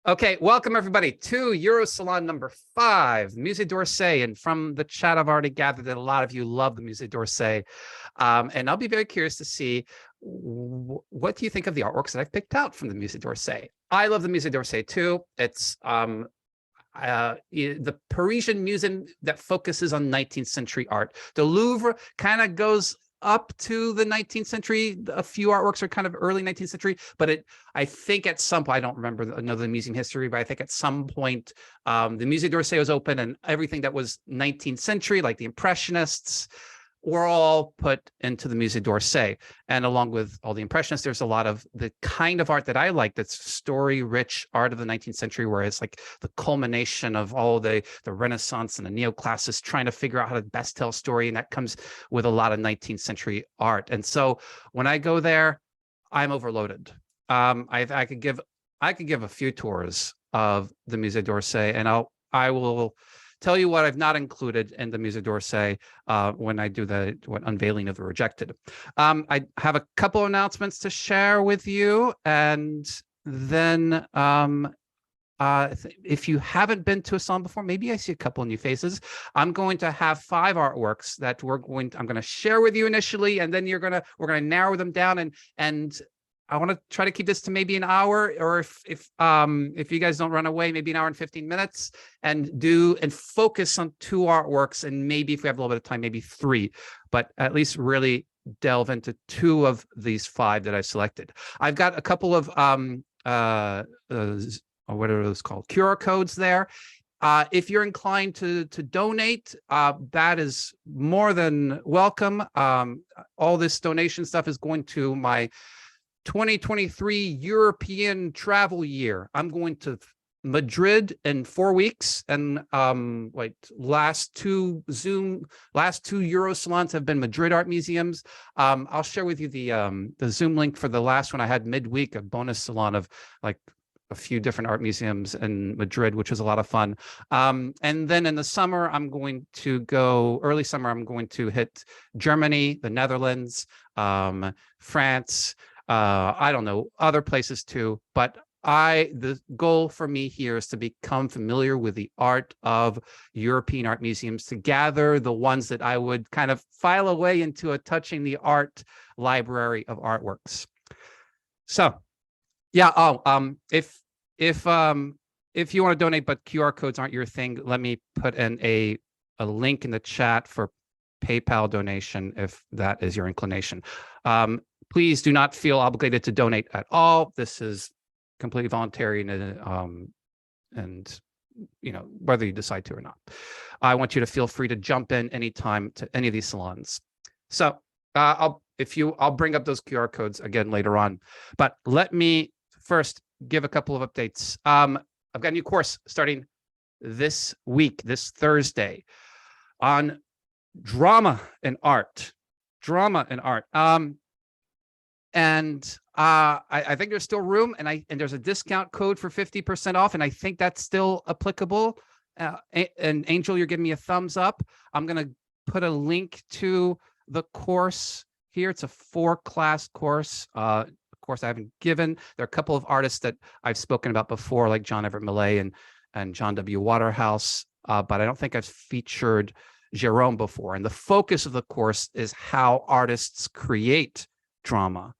Okay, welcome everybody to EuroSalon number 5, Musée D'Orsay. And from the chat, I've already gathered that a lot of you love the Musée D'Orsay. And I'll be very curious to see what do you think of the artworks that I've picked out from the Musée D'Orsay. I love the Musée D'Orsay too. It's the Parisian museum that focuses on 19th century art. The Louvre kind of goes up to the 19th century. A few artworks are kind of early 19th century, but I think at some point, I don't remember the museum history, but I think at some point the Musée d'Orsay was open and everything that was 19th century, like the Impressionists, were all put into the Musée d'Orsay. And along with all the Impressionists, there's a lot of the kind of art that I like, that's story-rich art of the 19th century, where it's like the culmination of all the Renaissance and the neoclassics trying to figure out how to best tell a story. And that comes with a lot of 19th century art. And so when I go there, I'm overloaded. I could give a few tours of the Musée d'Orsay, and I will tell you what I've not included in the Musée d'Orsay when I do the unveiling of the Rejected. I have a couple announcements to share with you, and then if you haven't been to a salon before, maybe I see a couple of new faces. I'm going to have 5 artworks that I'm going to share with you initially, and then we're going to narrow them down, and I want to try to keep this to maybe an hour, or if you guys don't run away, maybe an hour and 15 minutes, and focus on 2 artworks, and maybe if we have a little bit of time, maybe 3, but at least really delve into 2 of these 5 that I selected. I've got a couple of what are those called? QR codes there. If you're inclined to donate, that is more than welcome. All this donation stuff is going to my 2023 European travel year. I'm going to Madrid in 4 weeks, and last two EuroSalons have been Madrid art museums. I'll share with you the Zoom link for the last one I had midweek, a bonus salon of like a few different art museums in Madrid, which was a lot of fun. And then in the summer, early summer, I'm going to hit Germany, the Netherlands, France, I don't know, other places too. But the goal for me here is to become familiar with the art of European art museums, to gather the ones that I would kind of file away into a touching the art library of artworks. So yeah, if you want to donate but QR codes aren't your thing, let me put in a link in the chat for PayPal donation if that is your inclination. Please do not feel obligated to donate at all. This is completely voluntary, and whether you decide to or not. I want you to feel free to jump in anytime to any of these salons. So I'll bring up those QR codes again later on. But let me first give a couple of updates. I've got a new course starting this week, this Thursday, on drama and art. I think there's still room, and there's a discount code for 50% off, and I think that's still applicable. And Angel, you're giving me a thumbs up. I'm going to put a link to the course here. It's a 4-class course. Course I haven't given. There are a couple of artists that I've spoken about before, like John Everett Millay and John W. Waterhouse, but I don't think I've featured Jerome before. And the focus of the course is how artists create drama.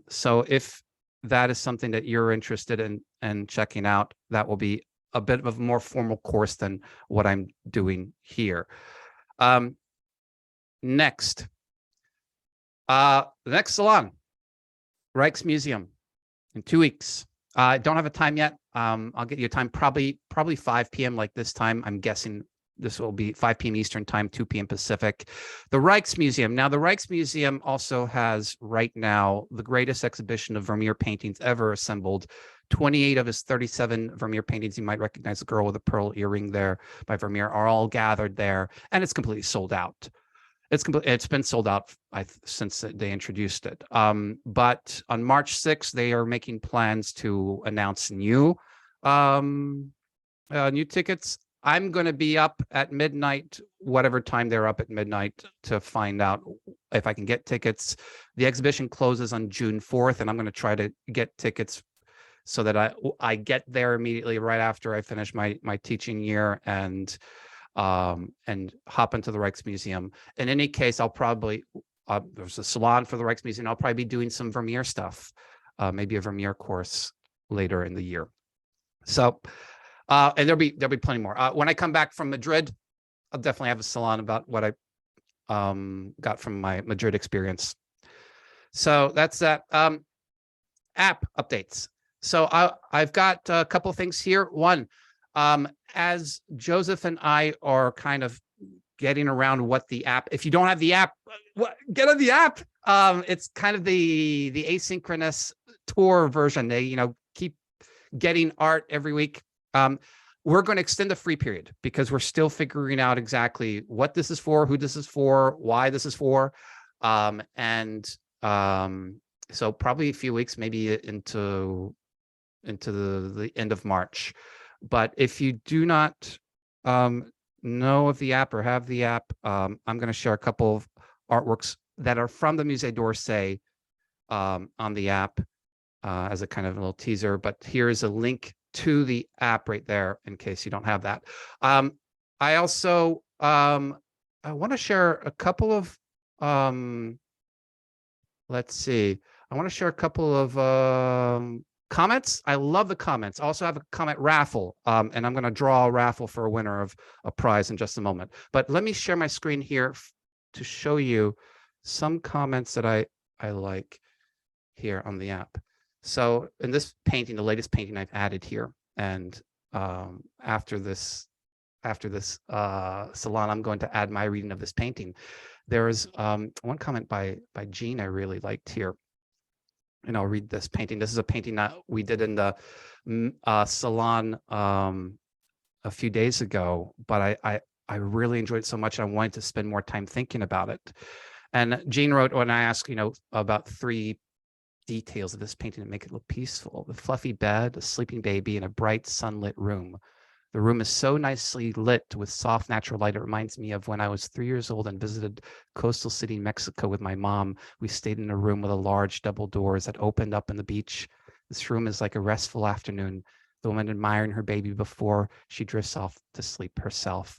So if that is something that you're interested in checking out, that will be a bit of a more formal course than what I'm doing here. Next, the next salon, Rijksmuseum, in 2 weeks. I don't have a time yet. I'll get you a time, probably 5 p.m. like this time. I'm guessing this will be 5 p.m. Eastern time, 2 p.m. Pacific. The Rijksmuseum. Now, the Rijksmuseum also has right now the greatest exhibition of Vermeer paintings ever assembled. 28 of his 37 Vermeer paintings, you might recognize the girl with the pearl earring there by Vermeer, are all gathered there, and it's completely sold out. It's been sold out since they introduced it. But on March 6th, they are making plans to announce new tickets. I'm going to be up at midnight, whatever time they're up at midnight, to find out if I can get tickets. The exhibition closes on June 4th, and I'm going to try to get tickets so that I get there immediately right after I finish my teaching year and hop into the Rijksmuseum. In any case, I'll probably there's a salon for the Rijksmuseum. I'll probably be doing some Vermeer stuff, maybe a Vermeer course later in the year. So, and there'll be plenty more. When I come back from Madrid, I'll definitely have a salon about what I got from my Madrid experience. So that's that. App updates. So I've got a couple things here. One, as Joseph and I are kind of getting around what the app, if you don't have the app, get on the app. It's kind of the asynchronous tour version. They, keep getting art every week. We're going to extend the free period because we're still figuring out exactly what this is for, who this is for, why this is for. So probably a few weeks, maybe into the end of March. But if you do not know of the app or have the app, I'm going to share a couple of artworks that are from the Musée D'Orsay on the app as a kind of a little teaser. But here's a link to the app right there in case you don't have that. I also I want to share a couple of let's see. I want to share a couple of comments. I love the comments. I also have a comment raffle, and I'm going to draw a raffle for a winner of a prize in just a moment. But let me share my screen here to show you some comments that I like here on the app. So in this painting, the latest painting I've added here, and after this salon, I'm going to add my reading of this painting. There is one comment by Jean I really liked here. And I'll read this painting. This is a painting that we did in the salon a few days ago, but I really enjoyed it so much. I wanted to spend more time thinking about it. And Jean wrote, when I asked, about 3 details of this painting to make it look peaceful: the fluffy bed, a sleeping baby, and a bright sunlit room. The room is so nicely lit with soft natural light. It reminds me of when I was 3 years old and visited coastal city Mexico with my mom. We stayed in a room with a large double doors that opened up on the beach. This room is like a restful afternoon, the woman admiring her baby before she drifts off to sleep herself.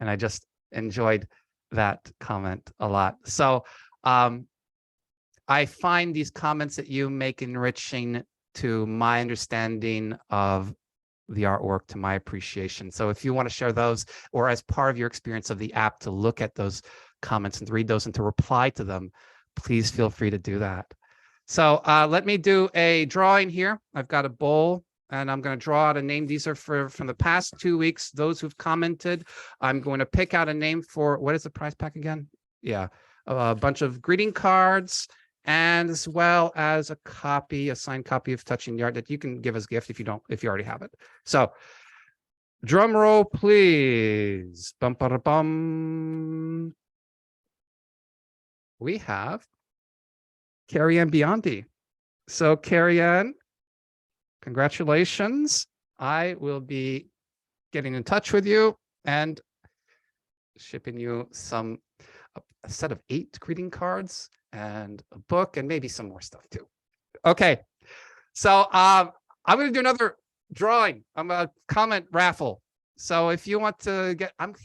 And I just enjoyed that comment a lot. So I find these comments that you make enriching to my understanding of the artwork, to my appreciation. So if you want to share those, or as part of your experience of the app, to look at those comments and to read those and to reply to them, please feel free to do that. So let me do a drawing here. I've got a bowl and I'm going to draw out a name. These are from the past 2 weeks, those who've commented. I'm going to pick out a name for, what is the prize pack again? Yeah, a bunch of greeting cards, and as well as a signed copy of Touching the Art that you can give as a gift if you already have it. So drum roll, please. Bum, ba, da, bum. We have Carrie Ann Biondi. So Carrie Ann, congratulations. I will be getting in touch with you and shipping you a set of 8 greeting cards and a book and maybe some more stuff too. Okay, so I'm going to do another drawing. I'm a comment raffle. So if you want to get, I'm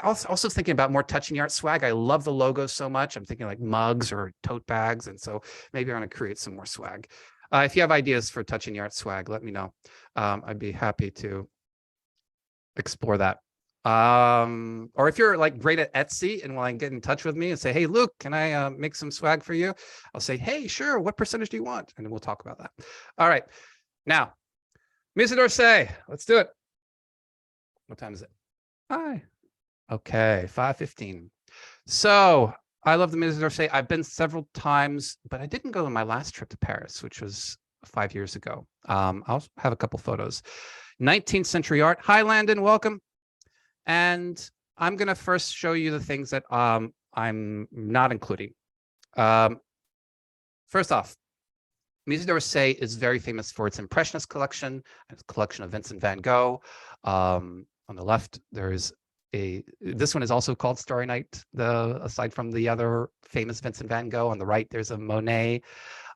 also thinking about more Touching the Art swag. I love the logo so much. I'm thinking like mugs or tote bags, and so maybe I'm going to create some more swag. If you have ideas for Touching the Art swag, let me know. I'd be happy to explore that. Or if you're like great at Etsy and want to get in touch with me and say, hey, Luke, can I make some swag for you? I'll say, hey, sure. What percentage do you want? And then we'll talk about that. All right. Now, Musée D'Orsay, let's do it. What time is it? Hi. Okay, 5:15. So I love the Musée D'Orsay. I've been several times, but I didn't go on my last trip to Paris, which was 5 years ago. I'll have a couple photos. 19th century art. Hi, Landon, welcome. And I'm going to first show you the things that I'm not including. First off, Musée d'Orsay is very famous for its Impressionist collection, its collection of Vincent van Gogh. On the left, there's this one is also called Starry Night, aside from the other famous Vincent van Gogh. On the right, there's a Monet.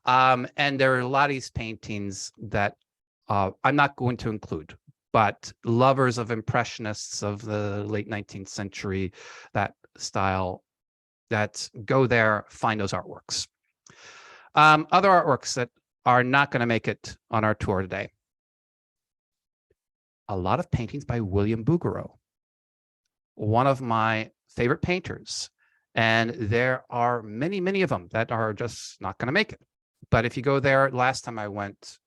And there are a lot of these paintings that I'm not going to include, but lovers of Impressionists of the late 19th century, that style, that go there, find those artworks. Other artworks that are not going to make it on our tour today. A lot of paintings by William Bouguereau, one of my favorite painters. And there are many, many of them that are just not going to make it. But if you go there, last time I went,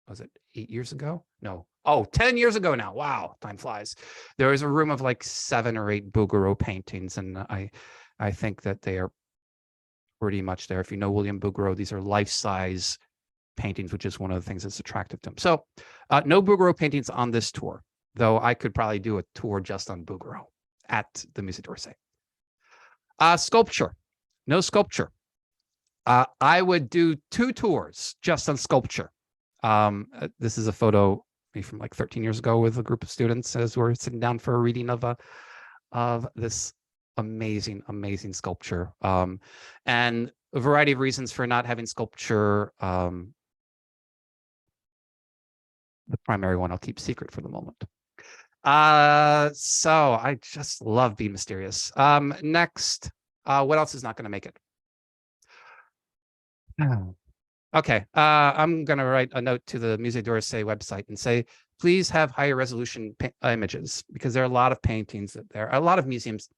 was it 8 years ago? No. Oh, 10 years ago now. Wow, time flies. There is a room of like 7 or 8 Bouguereau paintings, and I think that they are pretty much there. If you know William Bouguereau, these are life-size paintings, which is one of the things that's attractive to him. So no Bouguereau paintings on this tour, though I could probably do a tour just on Bouguereau at the Musée D'Orsay. Sculpture, no sculpture. I would do 2 tours just on sculpture. This is a photo from like 13 years ago with a group of students as we're sitting down for a reading of this amazing, amazing sculpture. And a variety of reasons for not having sculpture. The primary one I'll keep secret for the moment. So I just love being mysterious. Next, what else is not going to make it? Okay, I'm going to write a note to the Musée D'Orsay website and say, please have higher resolution images, because there are a lot of paintings that a lot of museums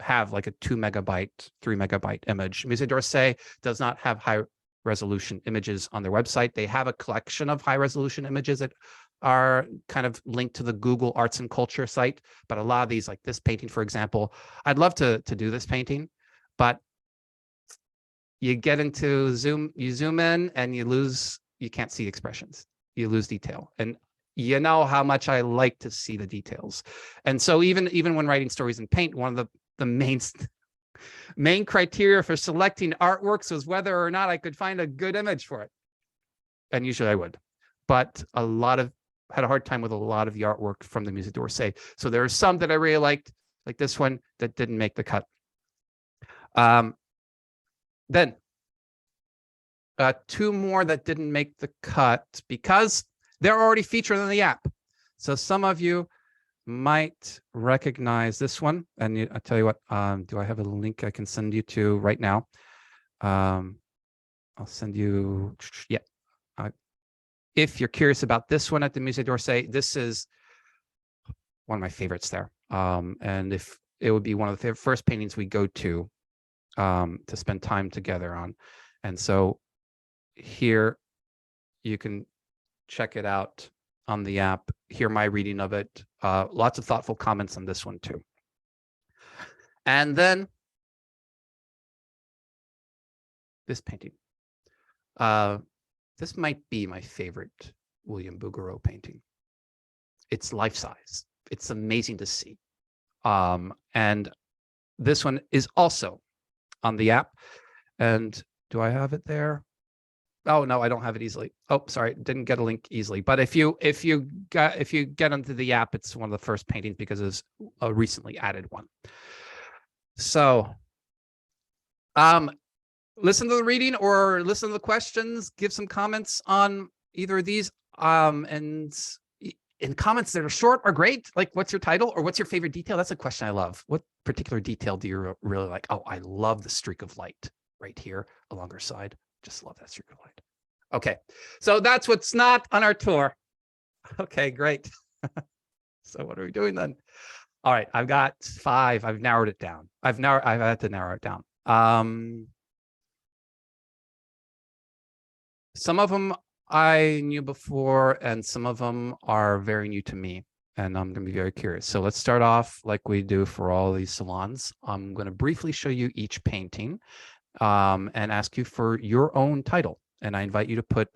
have like a 2 megabyte, 3 megabyte image. Musée D'Orsay does not have high resolution images on their website. They have a collection of high resolution images that are kind of linked to the Google Arts and Culture site. But a lot of these, like this painting, for example, I'd love to do this painting, but you get into you zoom in and you can't see expressions. You lose detail. And you know how much I like to see the details. And so even when writing stories in paint, one of the main criteria for selecting artworks was whether or not I could find a good image for it. And usually I would. But had a hard time with a lot of the artwork from the Musée D'Orsay. So there are some that I really liked, like this one, that didn't make the cut. Then 2 more that didn't make the cut because they're already featured in the app. So some of you might recognize this one. And I'll tell you what, do I have a link I can send you to right now? I'll send you, yeah. If you're curious about this one at the Musée D'Orsay, this is one of my favorites there. And if it would be one of the first paintings we go to spend time together on. And so here you can check it out on the app, hear my reading of it. Lots of thoughtful comments on this one too. And then this painting. This might be my favorite William Bouguereau painting. It's life-size. It's amazing to see. And this one is also on the app. And do I have it there? Oh no, I don't have it easily. Oh, sorry, didn't get a link easily. But if you get onto the app, it's one of the first paintings because it's a recently added one. So, listen to the reading or listen to the questions. Give some comments on either of these. And in comments that are short are great. Like, what's your title or what's your favorite detail? That's a question I love. What particular detail do you really like? Oh, I love the streak of light right here along her side. Just love that streak of light. Okay, so that's what's not on our tour. Okay, great. So what are we doing then? All right, I've got 5. I've narrowed it down. I've had to narrow it down. Some of them I knew before, and some of them are very new to me, and I'm going to be very curious. So let's start off like we do for all these salons. I'm going to briefly show you each painting and ask you for your own title. And I invite you to put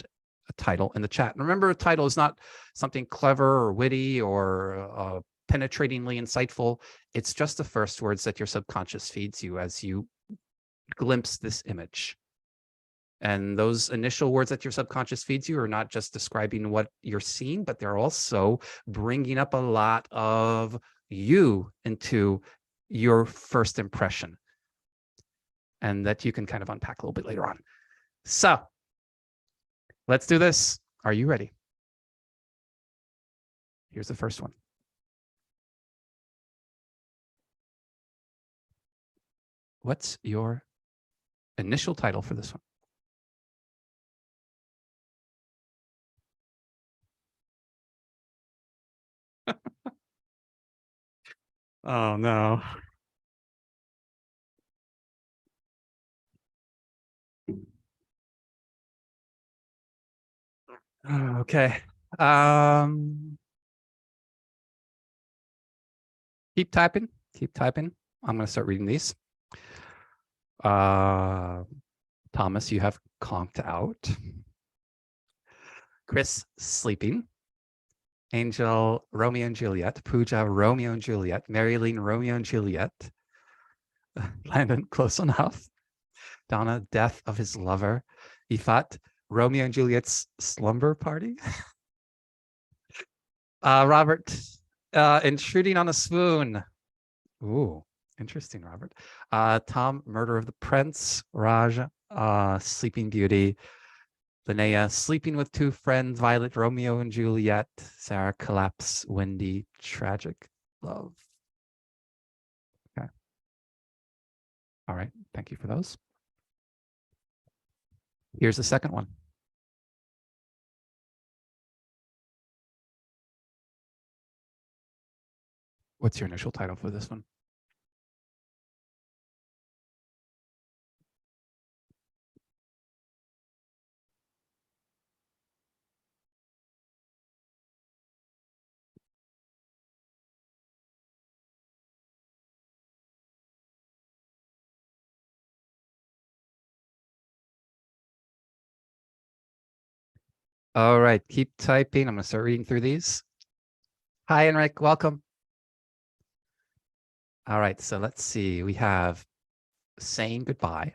a title in the chat. And remember, a title is not something clever or witty or penetratingly insightful. It's just the first words that your subconscious feeds you as you glimpse this image. And those initial words that your subconscious feeds you are not just describing what you're seeing, but they're also bringing up a lot of you into your first impression. And that you can kind of unpack a little bit later on. So let's do this. Are you ready? Here's the first one. What's your initial title for this one? Oh, no. Okay. Keep typing. Keep typing. I'm going to start reading these. Thomas, you have conked out. Chris, sleeping. Angel, Romeo and Juliet. Pooja, Romeo and Juliet. Marilyn, Romeo and Juliet. Landon, close enough. Donna, death of his lover. Ifat, Romeo and Juliet's slumber party. Robert, intruding on a swoon. Ooh, interesting, Robert. Tom, murder of the prince. Raj, sleeping beauty. Linnea, sleeping with two friends. Violet, Romeo and Juliet. Sarah, collapse. Wendy, tragic love. Okay. All right. Thank you for those. Here's the second one. What's your initial title for this one? All right, keep typing. I'm going to start reading through these. Hi, Enric. Welcome. All right, so let's see. We have saying goodbye,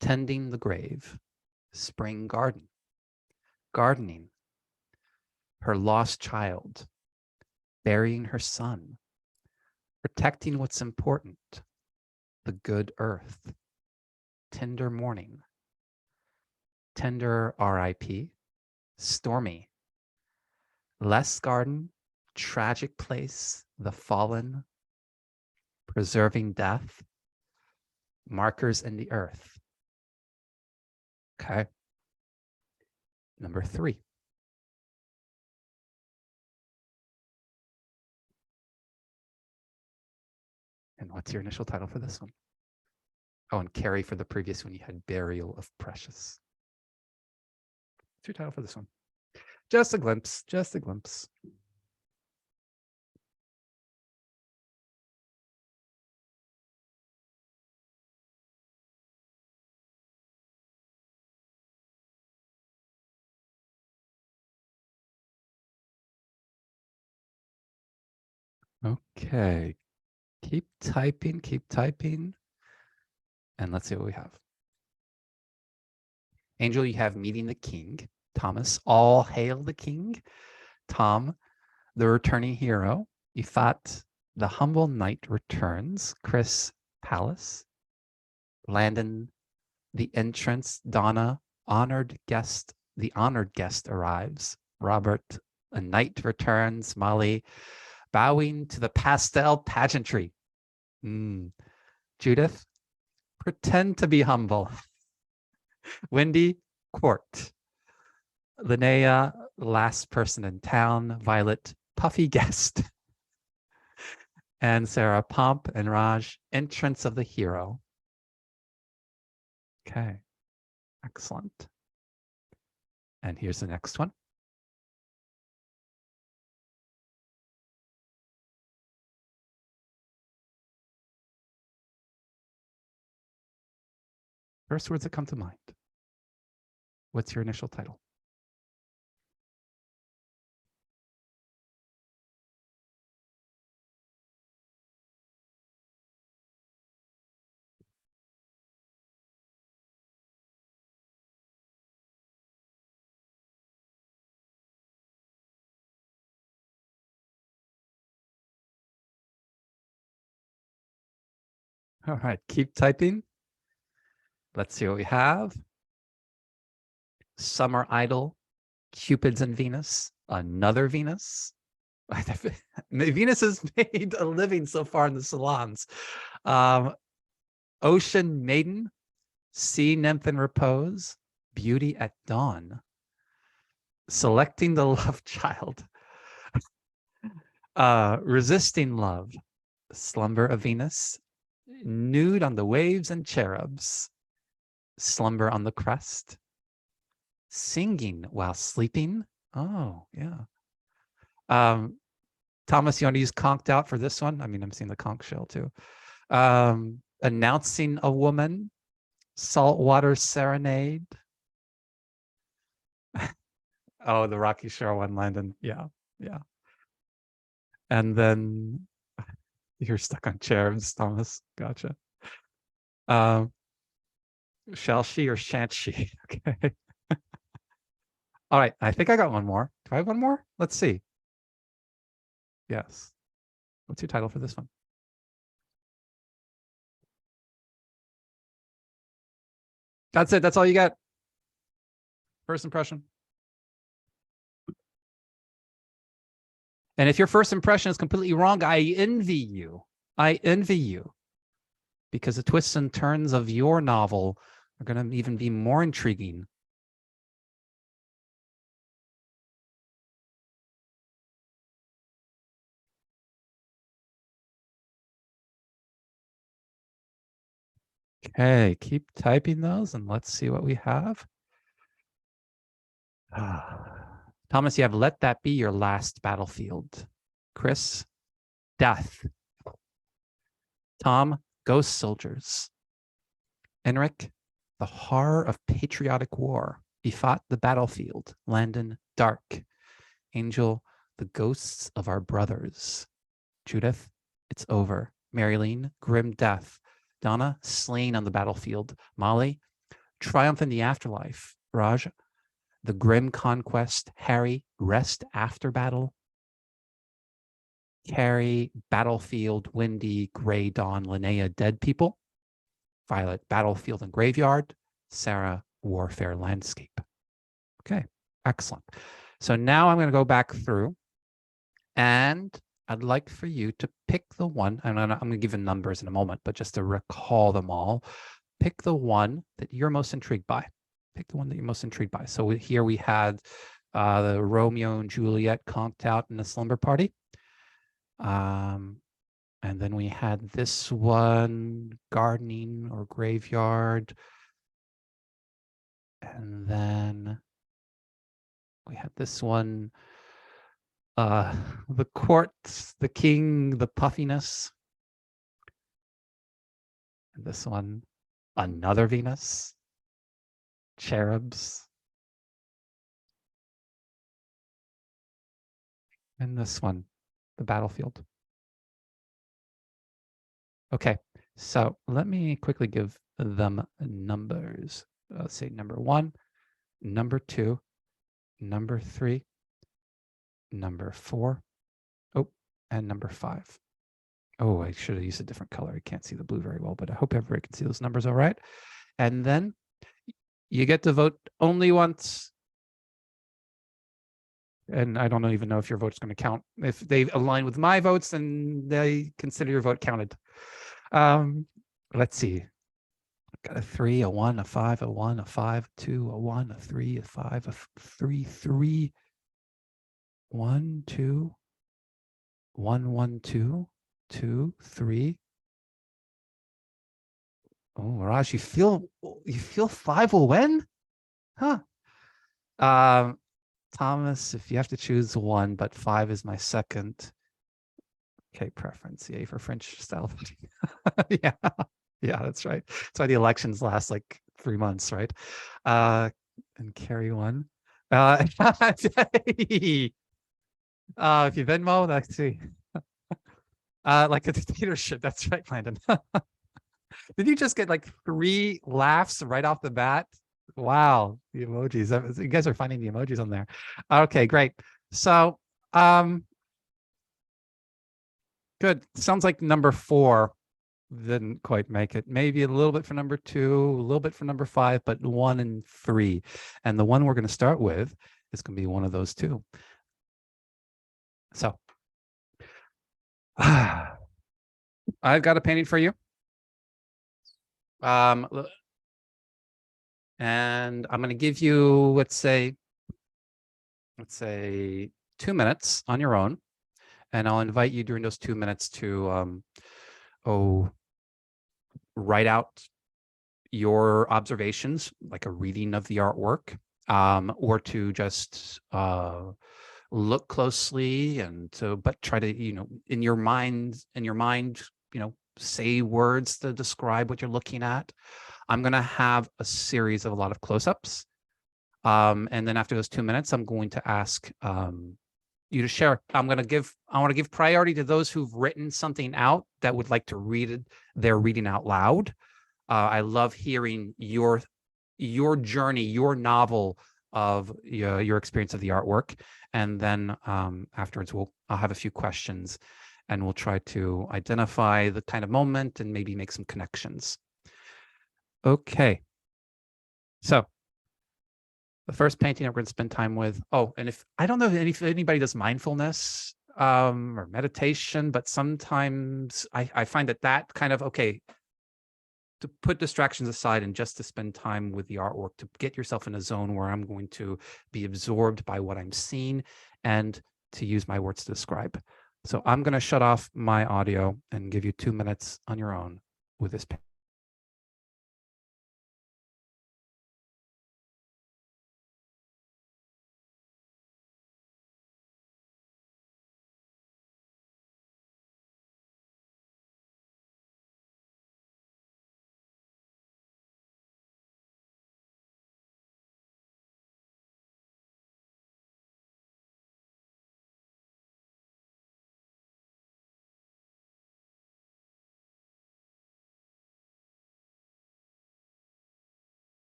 tending the grave, spring garden, gardening, her lost child, burying her son, protecting what's important, the good earth, tender morning, tender RIP, stormy, less garden, tragic place, the fallen, preserving death, markers in the earth. Okay. Number 3. And what's your initial title for this one? Oh, and Carrie, for the previous one, you had Burial of Precious. What's your title for this one? Just a glimpse, just a glimpse. Okay, keep typing, and let's see what we have. Angel, you have Meeting the King. Thomas, All Hail the King. Tom, The Returning Hero. Ifat, The Humble Knight Returns. Chris, Palace. Landon, The Entrance. Donna, Honored Guest. The Honored Guest Arrives. Robert, A Knight Returns. Molly, Bowing to the Pastel Pageantry. Judith, Pretend to be Humble. Wendy, Court. Linnea, Last Person in Town. Violet, Puffy Guest. And Sarah, Pomp. And Raj, Entrance of the Hero. Okay, excellent. And here's the next one. First words that come to mind. What's your initial title? All right, keep typing. Let's see what we have. Summer Idol, Cupids and Venus, Another Venus, Venus has made a living so far in the salons. Ocean Maiden, Sea Nymph in Repose, Beauty at Dawn, Selecting the Love Child, Resisting Love, Slumber of Venus, Nude on the Waves and Cherubs, Slumber on the Crest, Singing While Sleeping. Oh, yeah. Thomas, you want to use Conked Out for this one? I mean, I'm seeing the conch shell too. Announcing a Woman, Saltwater Serenade. Oh, the Rocky Shore one, Landon. Yeah, yeah. And then you're stuck on cherubs, Thomas. Gotcha. Shall she or shan't she? Okay. All right, I think I got one more. Do I have one more? Let's see. Yes. What's your title for this one? That's it. That's all you got. First impression. And if your first impression is completely wrong, I envy you. I envy you. Because the twists and turns of your novel are going to even be more intriguing. Okay, keep typing those and let's see what we have. Thomas, you have Let That Be Your Last Battlefield. Chris, Death. Tom, Ghost Soldiers. Enric, The Horror of Patriotic War. Befought the Battlefield. Landon, Dark. Angel, The Ghosts of Our Brothers. Judith, It's Over. Marilyn, Grim Death. Donna, Slain on the Battlefield. Molly, Triumph in the Afterlife. Raj, The Grim Conquest. Harry, Rest After Battle. Carrie, Battlefield, Windy, Gray Dawn, Linnea, Dead People. Violet, Battlefield and Graveyard. Sarah, Warfare Landscape. Okay, excellent. So now I'm going to go back through and I'd like for you to pick the one, and I'm going to give you numbers in a moment, but just to recall them all, pick the one that you're most intrigued by. Pick the one that you're most intrigued by. So here we had the Romeo and Juliet conked out in the slumber party. And then we had this one, gardening or graveyard. And then we had this one, the court, the king, the puffiness. And this one, another Venus, cherubs. And this one, the battlefield. Okay, so let me quickly give them numbers. Let's say number 1, number 2, number 3, number 4, oh, and number 5. Oh, I should have used a different color. I can't see the blue very well, but I hope everybody can see those numbers all right. And then you get to vote only once. And I don't even know if your vote's going to count. If they align with my votes, then they consider your vote counted. Let's see. Got a 3, a 1, a 5, a 1, a 5, 2, a 1, a 3, a 5, a 3, 3, 1, 2, 1, 1, 2, 2, 3. Oh, Raj, you feel 5 will win? Huh. Thomas, if you have to choose 1, but 5 is my second. Okay, preference. Yay for French style. Yeah. Yeah, that's right. That's why the elections last like 3 months, right? And carry 1. If you Venmo, let's see. Like a dictatorship. That's right, Landon. Did you just get like 3 laughs right off the bat? Wow, the emojis. You guys are finding the emojis on there. Okay, great. So, good. Sounds like number 4 didn't quite make it. Maybe a little bit for number 2, a little bit for number 5, but 1 and 3. And the one we're going to start with is going to be one of those 2. So I've got a painting for you. Um, and I'm going to give you, let's say 2 minutes on your own. And I'll invite you during those 2 minutes to, write out your observations, like a reading of the artwork, or to just look closely and to, but try to, in your mind, say words to describe what you're looking at. I'm going to have a series of a lot of close-ups. And then after those 2 minutes, I'm going to ask you to share. I want to give priority to those who've written something out that would like to read it. They're reading out loud. I love hearing your journey, your novel of your experience of the artwork. And then afterwards, I'll have a few questions and we'll try to identify the kind of moment and maybe make some connections. Okay. So the first painting I'm going to spend time with. Oh, and if I don't know if anybody does mindfulness or meditation, but sometimes I find that kind of, okay, to put distractions aside and just to spend time with the artwork, to get yourself in a zone where I'm going to be absorbed by what I'm seeing and to use my words to describe. So I'm going to shut off my audio and give you 2 minutes on your own with this painting.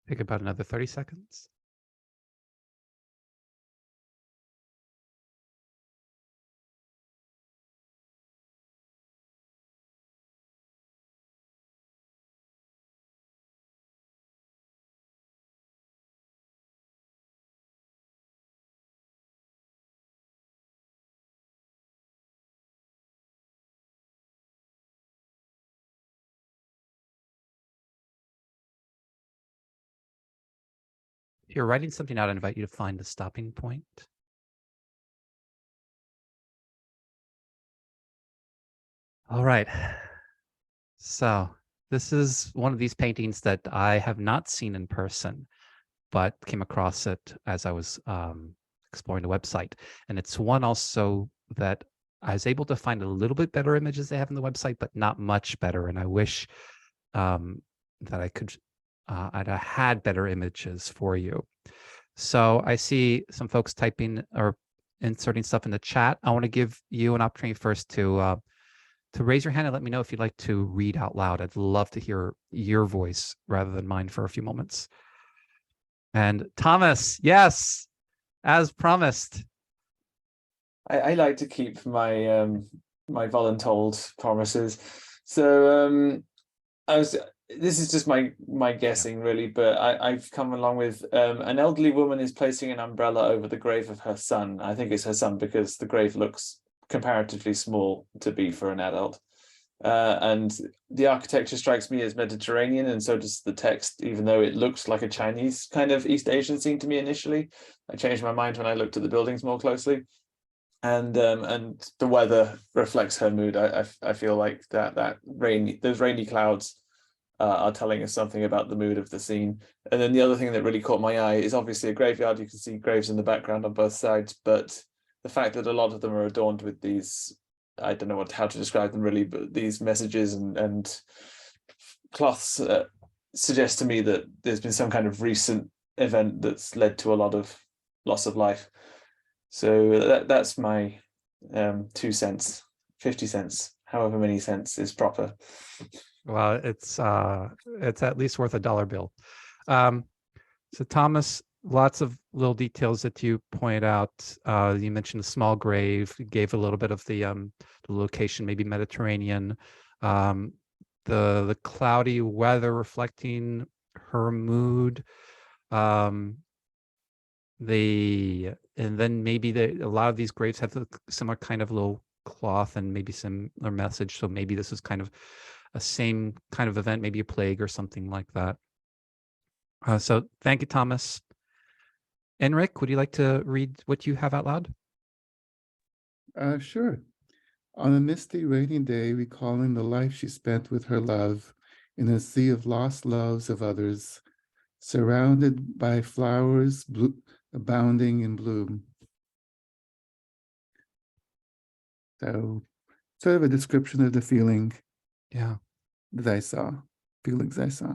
Take about another 30 seconds. If you're writing something out, I invite you to find the stopping point. All right. So this is one of these paintings that I have not seen in person, but came across it as I was exploring the website. And it's one also that I was able to find a little bit better images they have on the website, but not much better. And I wish that I could, I'd have had better images for you. So I see some folks typing or inserting stuff in the chat. I want to give you an opportunity first to raise your hand and let me know if you'd like to read out loud. I'd love to hear your voice rather than mine for a few moments. And Thomas, yes, as promised. I like to keep my my voluntold promises. So this is just my guessing really, but I've come along with an elderly woman is placing an umbrella over the grave of her son. I think it's her son because the grave looks comparatively small to be for an adult. And the architecture strikes me as Mediterranean, and so does the text, even though it looks like a Chinese kind of East Asian scene to me initially. I changed my mind when I looked at the buildings more closely. And the weather reflects her mood. I feel like those rainy clouds are telling us something about the mood of the scene. And then the other thing that really caught my eye is obviously a graveyard. You can see graves in the background on both sides, but the fact that a lot of them are adorned with these, I don't know how to describe them really, but these messages and cloths suggest to me that there's been some kind of recent event that's led to a lot of loss of life. So that's my 2 cents, 50 cents, however many cents is proper. Well, it's at least worth $1 bill. So Thomas, lots of little details that you point out. You mentioned a small grave. You gave a little bit of the location, maybe Mediterranean. The cloudy weather reflecting her mood. And then maybe a lot of these graves have a similar kind of little cloth and maybe similar message. So maybe this is kind of a same kind of event, maybe a plague or something like that. So thank you, Thomas. Enric, would you like to read what you have out loud? Sure. On a misty, rainy day, recalling the life she spent with her love in a sea of lost loves of others, surrounded by flowers abounding in bloom. So, sort of a description of the feeling that I saw, feelings I saw.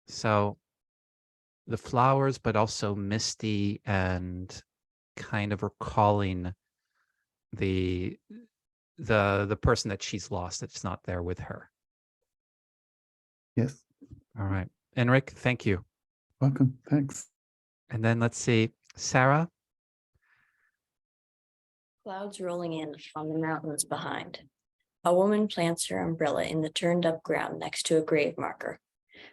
So the flowers, but also misty and kind of recalling the person that she's lost, that's not there with her. Yes. All right. Enric, thank you. Welcome. Thanks. And then let's see, Sarah. Clouds rolling in on the mountains behind. A woman plants her umbrella in the turned up ground next to a grave marker.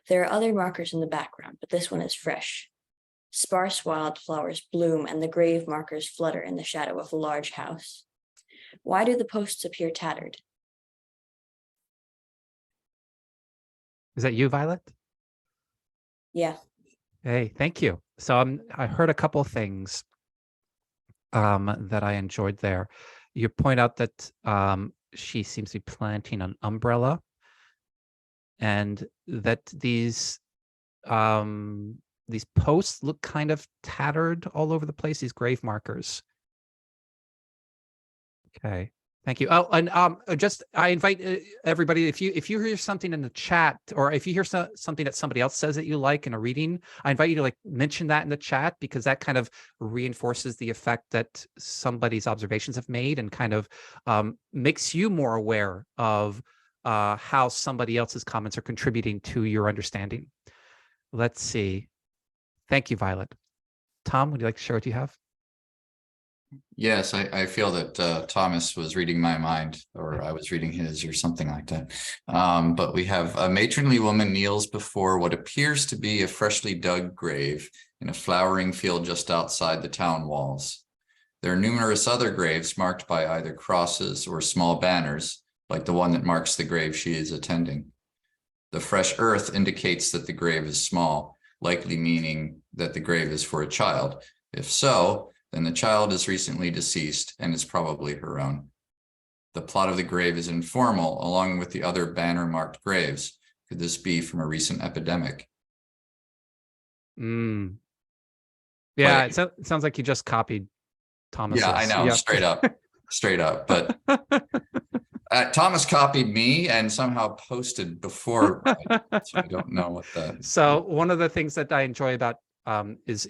There are other markers in the background, but this one is fresh. Sparse wildflowers bloom and the grave markers flutter in the shadow of a large house. Why do the posts appear tattered? Is that you, Violet? Yeah. Hey, thank you. So I heard a couple of things that I enjoyed there. You point out that she seems to be planting an umbrella, and that these posts look kind of tattered all over the place, these grave markers. Okay. Thank you. Oh, and I invite everybody, if you hear something in the chat, or if you hear something that somebody else says that you like in a reading, I invite you to mention that in the chat, because that kind of reinforces the effect that somebody's observations have made, and kind of makes you more aware of how somebody else's comments are contributing to your understanding. Let's see. Thank you, Violet. Tom, would you like to share what you have? Yes, I feel that Thomas was reading my mind, or I was reading his, or something like that. But we have a matronly woman kneels before what appears to be a freshly dug grave in a flowering field just outside the town walls. There are numerous other graves marked by either crosses or small banners, like the one that marks the grave she is attending. The fresh earth indicates that the grave is small, likely meaning that the grave is for a child. If so, then the child is recently deceased and is probably her own. The plot of the grave is informal, along with the other banner-marked graves. Could this be from a recent epidemic? Mm. Yeah, Like, it sounds like you just copied Thomas's. yeah, I know, Yeah. straight up. But Thomas copied me and somehow posted before, so I don't know what the. So one of the things that I enjoy about is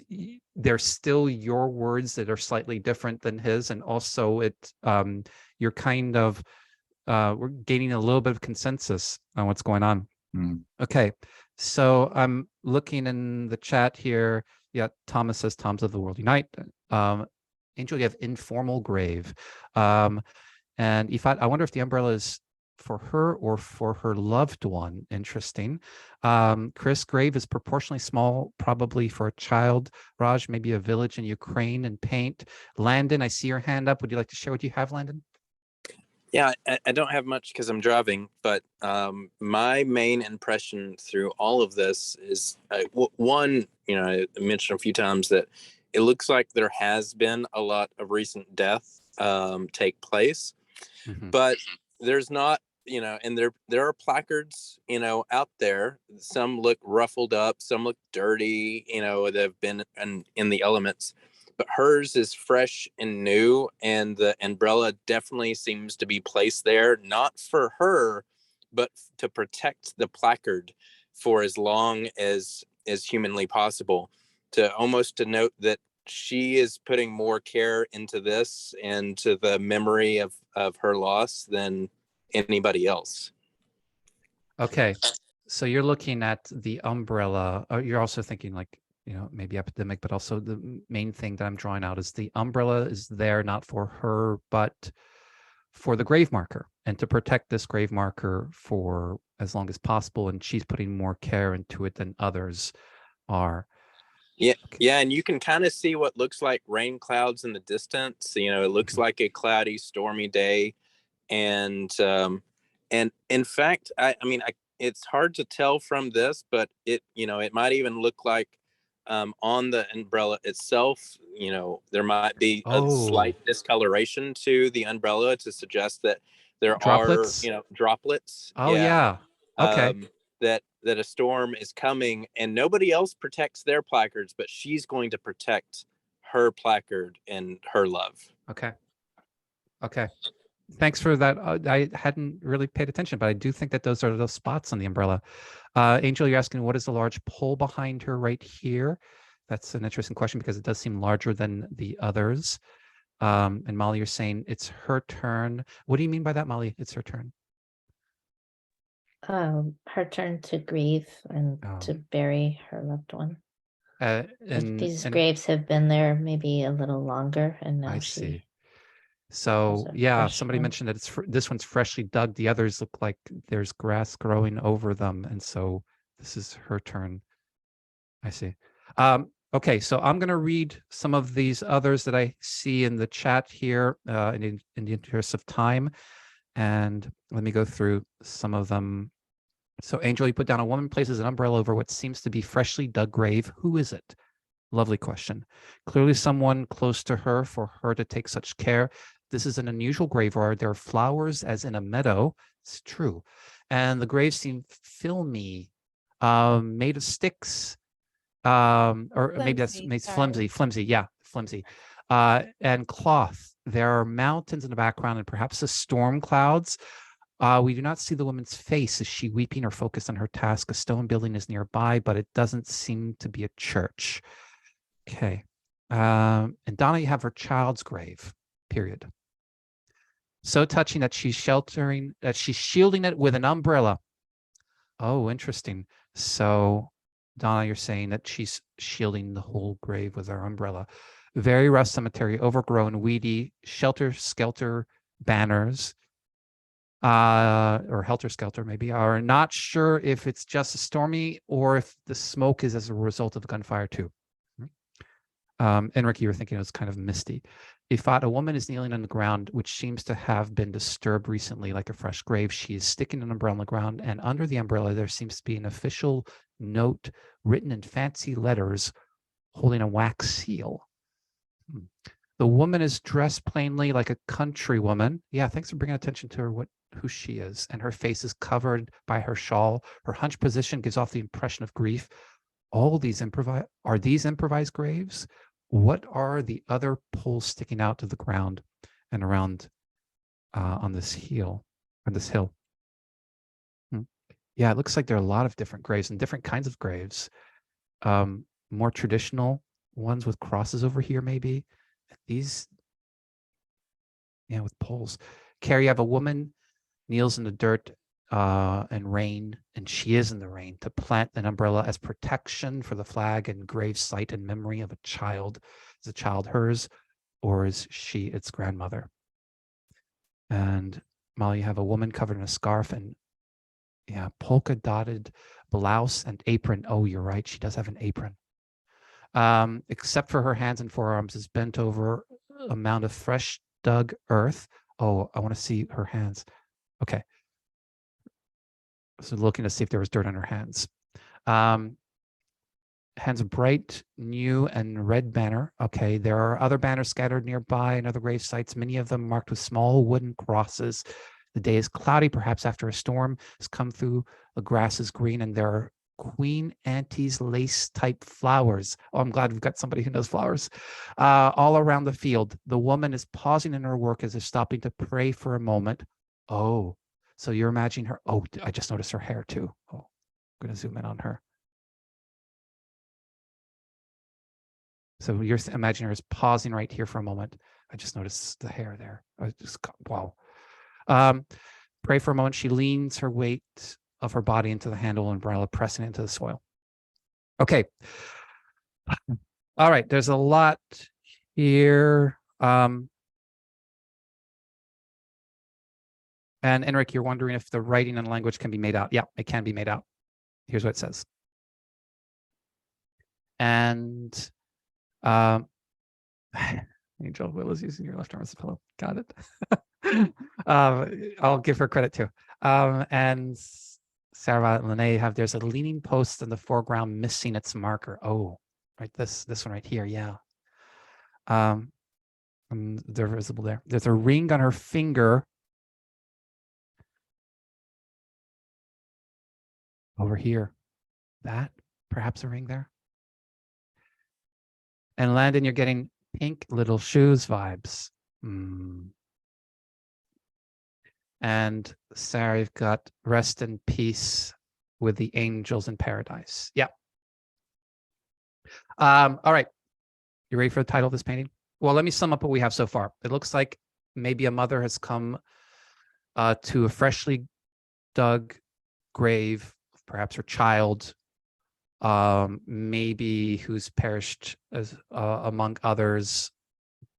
they're still your words that are slightly different than his, and also you're kind of we're gaining a little bit of consensus on what's going on. Okay, so I'm looking in the chat here. Yeah, Thomas says Toms of the World Unite. Angel, you have informal grave. And Ifat, I wonder if the umbrella is for her or for her loved one. Interesting. Chris, grave is proportionally small, probably for a child. Raj, maybe a village in Ukraine, and paint. Landon, I see your hand up. Would you like to share what you have, Landon? Yeah, I don't have much because I'm driving, but my main impression through all of this is one, I mentioned a few times that it looks like there has been a lot of recent death take place, but there's not, and there are placards, out there. Some look ruffled up, some look dirty, that have been in the elements. But hers is fresh and new, and the umbrella definitely seems to be placed there, not for her, but to protect the placard for as long as humanly possible, to note that she is putting more care into this and to the memory of her loss than anybody else. Okay, so you're looking at the umbrella. You're also thinking like, maybe epidemic, but also the main thing that I'm drawing out is the umbrella is there not for her, but for the grave marker, and to protect this grave marker for as long as possible. And she's putting more care into it than others are. Yeah, yeah, and you can kind of see what looks like rain clouds in the distance. It looks like a cloudy, stormy day, and in fact, I mean, it's hard to tell from this, but it might even look like on the umbrella itself, there might be a slight discoloration to the umbrella to suggest that there droplets? are, droplets. Oh yeah. Okay. That a storm is coming, and nobody else protects their placards, but she's going to protect her placard and her love. Okay. Thanks for that. I hadn't really paid attention, but I do think that those are those spots on the umbrella. Angel, you're asking what is the large pole behind her right here? That's an interesting question because it does seem larger than the others. And Molly, you're saying it's her turn. What do you mean by that, Molly? It's her turn. Her turn to grieve and to bury her loved one. These graves have been there maybe a little longer, and now I see. So yeah, somebody mentioned that this one's freshly dug. The others look like there's grass growing over them, and so this is her turn. I see. Okay, so I'm going to read some of these others that I see in the chat here in the interest of time, and let me go through some of them. So Angel, you put down a woman places an umbrella over what seems to be freshly dug grave. Who is it? Lovely question. Clearly someone close to her for her to take such care. This is an unusual graveyard. There are flowers as in a meadow. It's true. And the graves seem filmy, made of sticks, or flimsy, maybe that's made flimsy. Yeah, flimsy. And cloth. There are mountains in the background and perhaps the storm clouds. We do not see the woman's face. Is she weeping or focused on her task? A stone building is nearby, but it doesn't seem to be a church. Okay. And Donna, you have her child's grave, period. So touching that she's shielding it with an umbrella. Oh, interesting. So Donna, you're saying that she's shielding the whole grave with her umbrella. Very rough cemetery, overgrown, weedy, shelter-skelter banners. Or helter-skelter maybe, are not sure if it's just a stormy or if the smoke is as a result of gunfire too. Enrique, you were thinking it was kind of misty. Ifat, a woman is kneeling on the ground, which seems to have been disturbed recently like a fresh grave. She is sticking an umbrella on the ground, and under the umbrella there seems to be an official note written in fancy letters holding a wax seal. The woman is dressed plainly like a country woman. Yeah, thanks for bringing attention to her, who she is. And her face is covered by her shawl. Her hunched position gives off the impression of grief. All these are these improvised graves? What are the other poles sticking out to the ground and around on this hill? Yeah, it looks like there are a lot of different graves and different kinds of graves. More traditional ones with crosses over here, maybe. These, yeah, with poles. Carrie, you have a woman kneels in the dirt and rain, and she is in the rain, to plant an umbrella as protection for the flag and grave site in memory of a child. Is the child hers, or is she its grandmother? And Molly, you have a woman covered in a scarf and, yeah, polka dotted blouse and apron. Oh, you're right. She does have an apron. Except for her hands and forearms, is bent over a mound of fresh dug earth. Oh, I want to see her hands. Okay. So looking to see if there was dirt on her hands. Hands of bright, new, and red banner. Okay, there are other banners scattered nearby and other grave sites, many of them marked with small wooden crosses. The day is cloudy, perhaps after a storm has come through. The grass is green, and there are Queen Auntie's lace-type flowers. Oh, I'm glad we've got somebody who knows flowers. All around the field. The woman is pausing in her work as if stopping to pray for a moment. Oh, so you're imagining her. Oh, I just noticed her hair too. Oh, I'm going to zoom in on her. So you're imagining her as pausing right here for a moment. I just noticed the hair there. I just, wow. Pray for a moment. She leans her weight of her body into the handle umbrella, pressing it into the soil. Okay. All right. There's a lot here. And Enric, you're wondering if the writing and language can be made out. Yeah, it can be made out. Here's what it says. And Angel Will is using your left arm as a pillow. Got it. I'll give her credit too. And Sarah and Lene have, there's a leaning post in the foreground missing its marker. Oh, right, this one right here, yeah. And they're visible there. There's a ring on her finger over here. That, perhaps a ring there. And Landon, you're getting pink little shoes vibes. And Sarah, you've got rest in peace with the angels in paradise. Yeah. All right. You ready for the title of this painting? Well, let me sum up what we have so far. It looks like maybe a mother has come to a freshly dug grave, perhaps her child, maybe who's perished as among others,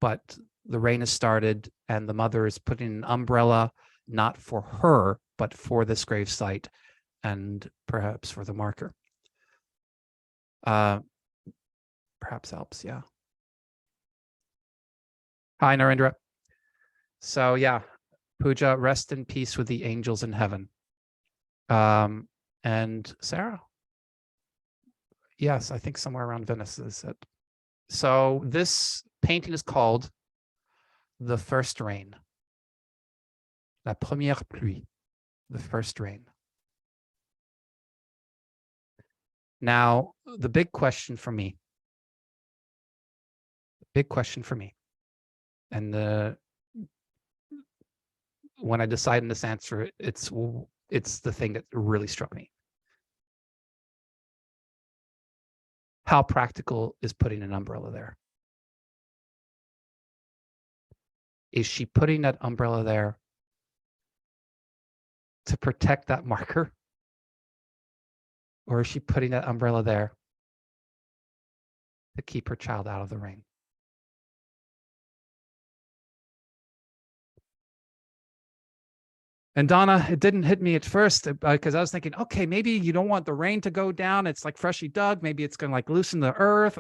but the rain has started and the mother is putting an umbrella, not for her, but for this grave site and perhaps for the marker. Perhaps helps, yeah. Hi, Narendra. So yeah, Pooja, rest in peace with the angels in heaven. And Sarah? Yes, I think somewhere around Venice is it. So this painting is called The First Rain. La première pluie. The first rain. Now, the big question for me, and when I decide on this answer, it's the thing that really struck me. How practical is putting an umbrella there? Is she putting that umbrella there to protect that marker? Or is she putting that umbrella there to keep her child out of the rain? And Donna, it didn't hit me at first because I was thinking, okay, maybe you don't want the rain to go down. It's like freshly dug. Maybe it's going to like loosen the earth.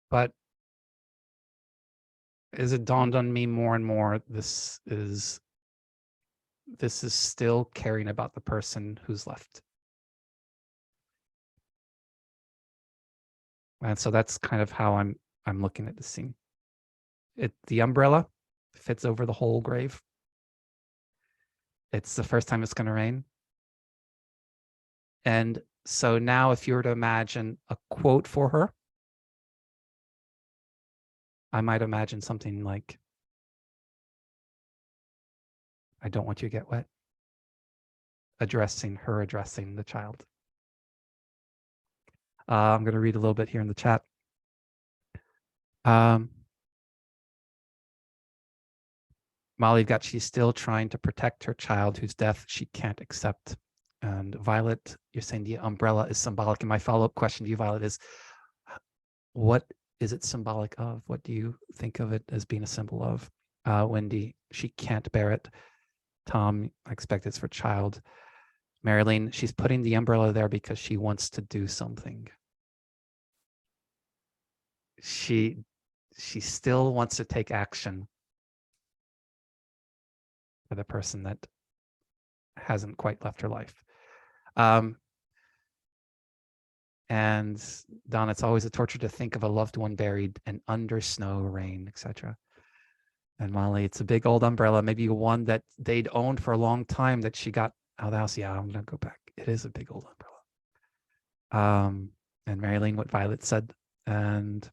But as it dawned on me more and more, this is this is still caring about the person who's left. And so that's kind of how I'm looking at the scene. The umbrella fits over the whole grave. It's the first time it's going to rain. And so now if you were to imagine a quote for her, I might imagine something like, I don't want you to get wet. Addressing the child. I'm going to read a little bit here in the chat. Molly got, she's still trying to protect her child whose death she can't accept. And Violet, you're saying the umbrella is symbolic. And my follow-up question to you, Violet, is what is it symbolic of? What do you think of it as being a symbol of? Wendy, she can't bear it. Tom, I expect it's for child. Marilyn, she's putting the umbrella there because she wants to do something. She still wants to take action for the person that hasn't quite left her life. And Don, it's always a torture to think of a loved one buried and under snow, rain, etc. And Molly, it's a big old umbrella, maybe one that they'd owned for a long time that she got out of the house. Yeah, I'm gonna go back. It is a big old umbrella. And Marilyn, what Violet said, and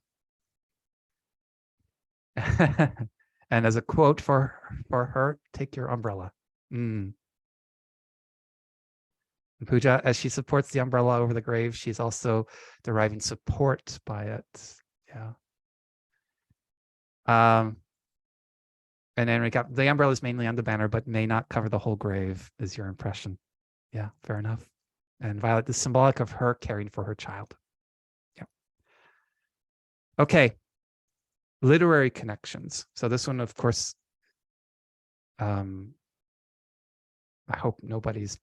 and as a quote for her, take your umbrella. Pooja, as she supports the umbrella over the grave, she's also deriving support by it. Yeah. And then we got the umbrella is mainly on the banner, but may not cover the whole grave, is your impression. Yeah, fair enough. And Violet is symbolic of her caring for her child. Yeah. Okay. Literary connections. So this one, of course, I hope nobody's,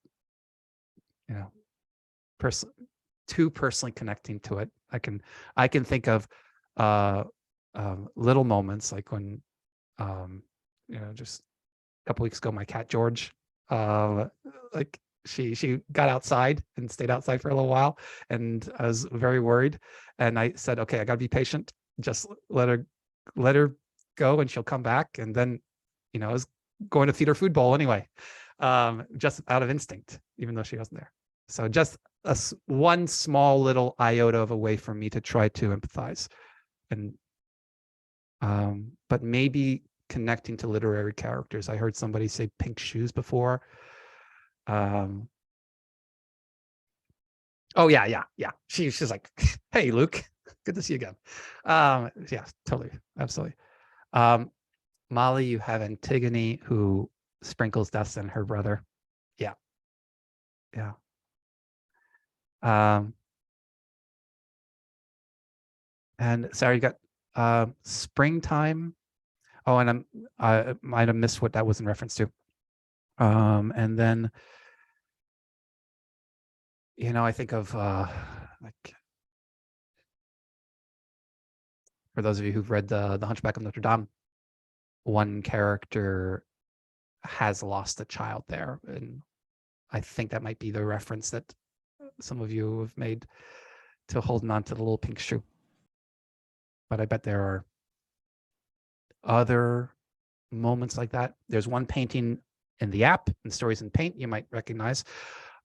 too personally connecting to it. I can think of little moments like when, just a couple weeks ago, my cat George, like she got outside and stayed outside for a little while, and I was very worried. And I said, okay, I got to be patient. Just let her go, and she'll come back. And then, I was going to feed her food bowl anyway, just out of instinct, even though she wasn't there. So just one small little iota of a way for me to try to empathize, and but maybe connecting to literary characters. I heard somebody say Pink Shoes before. Oh yeah. She's like, hey Luke, good to see you again. Yeah, totally, absolutely. Molly, you have Antigone who sprinkles dust on her brother. Yeah. And Sarah, you got springtime. Oh, and I might have missed what that was in reference to. And then, I think of like, for those of you who've read the Hunchback of Notre Dame, one character has lost a child there, and I think that might be the reference that some of you have made to holding on to the little pink shoe. But I bet there are other moments like that. There's one painting in the app, in Stories in Paint, you might recognize.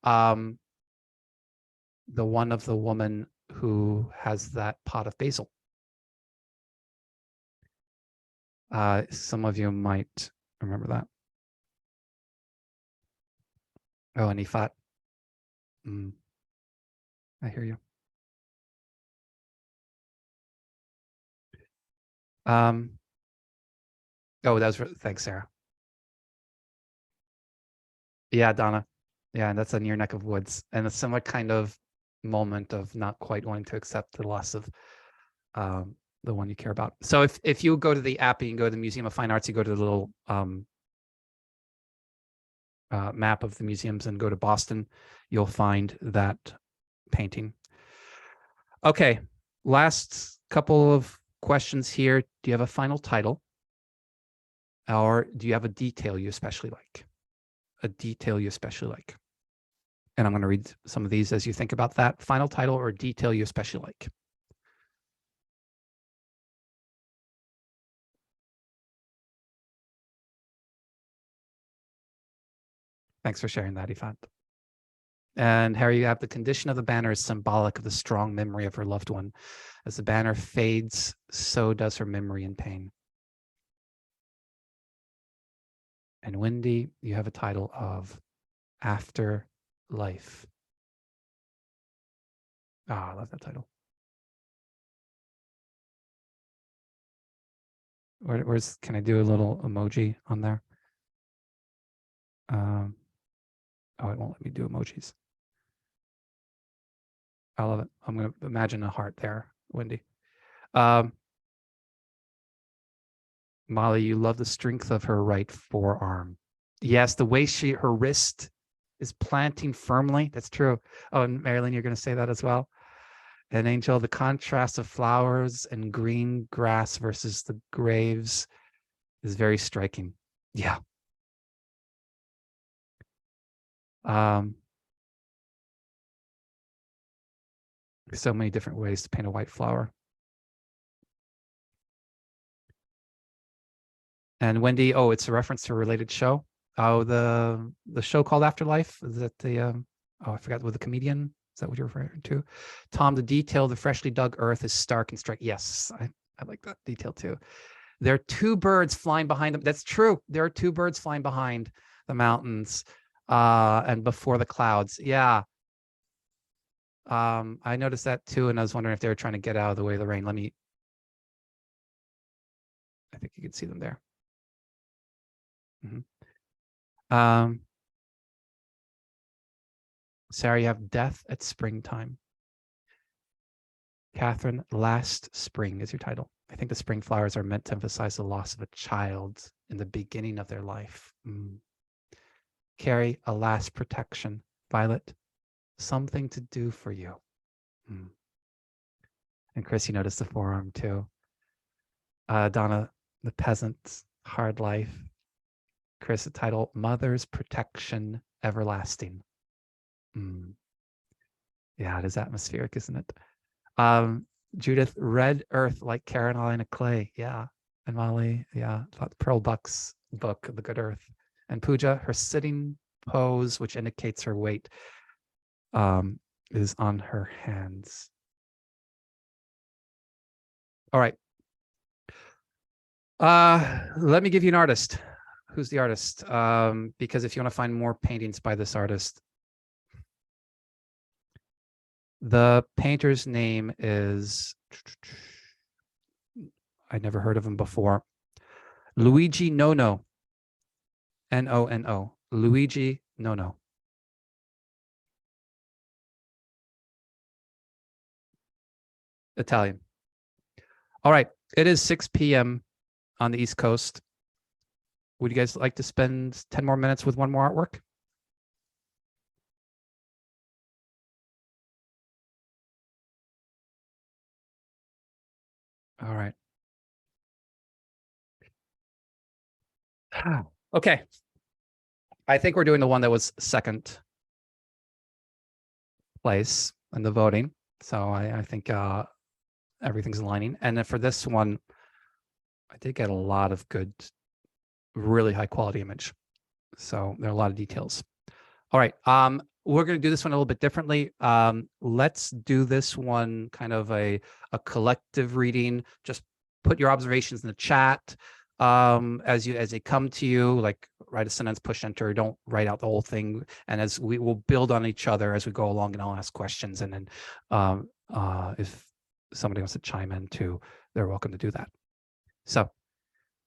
The one of the woman who has that pot of basil. Some of you might remember that. Oh, and Ifat. I hear you. Oh, thanks, Sarah. Yeah, Donna. Yeah, and that's a near neck of woods, and a similar kind of moment of not quite wanting to accept the loss of the one you care about. So if you go to the app and you go to the Museum of Fine Arts, you go to the little map of the museums and go to Boston, you'll find that painting. Okay, last couple of questions here. Do you have a final title? Or do you have a detail you especially like? a detail you especially like. And I'm going to read some of these as you think about that. Final title or detail you especially like. Thanks for sharing that, Yvonne. And Harry, you have the condition of the banner is symbolic of the strong memory of her loved one. As the banner fades, so does her memory in pain. And Wendy, you have a title of After Life. Ah, I love that title. Where's, can I do a little emoji on there? Oh, it won't let me do emojis. I love it. I'm going to imagine a heart there, Wendy. Molly, you love the strength of her right forearm. Yes, the way her wrist is planting firmly. That's true. Oh, and Marilyn, you're going to say that as well. And Angel, the contrast of flowers and green grass versus the graves is very striking. Yeah. So many different ways to paint a white flower. And Wendy, oh, it's a reference to a related show. Oh, the show called Afterlife. Is that the oh, I forgot, with the comedian? Is that what you're referring to? Tom, the detail of the freshly dug earth is stark and striking. Yes, I like that detail too. There are two birds flying behind them. That's true. There are two birds flying behind the mountains and before the clouds. Yeah. I noticed that too, and I was wondering if they were trying to get out of the way of the rain. I think you can see them there. Sarah, you have death at springtime. Catherine, last spring is your title. I think the spring flowers are meant to emphasize the loss of a child in the beginning of their life. Carrie, a last protection. Violet, something to do for you. And Chris, you noticed the forearm too. Donna, the peasant's hard life. Chris, the title, Mother's Protection Everlasting. Yeah, it is atmospheric, isn't it? Judith, Red Earth like Carolina Clay. Yeah. And Molly, yeah, Pearl Buck's book, The Good Earth. And Pooja, her sitting pose, which indicates her weight, is on her hands. All right. Let me give you an artist. Who's the artist? Because if you want to find more paintings by this artist, the painter's name is, I never heard of him before. Luigi Nono. N-O-N-O. Luigi Nono. Italian. All right. It is 6 p.m. on the East Coast. Would you guys like to spend 10 more minutes with one more artwork? All right. Okay. I think we're doing the one that was second place in the voting. So I think everything's aligning. And then for this one, I did get a lot of good, really high quality image. So there are a lot of details. All right. We're going to do this one a little bit differently. Let's do this one kind of a collective reading. Just put your observations in the chat as they come to you. Like write a sentence, push enter. Don't write out the whole thing. And as we will build on each other as we go along, and I'll ask questions. And then if somebody wants to chime in too, they're welcome to do that. So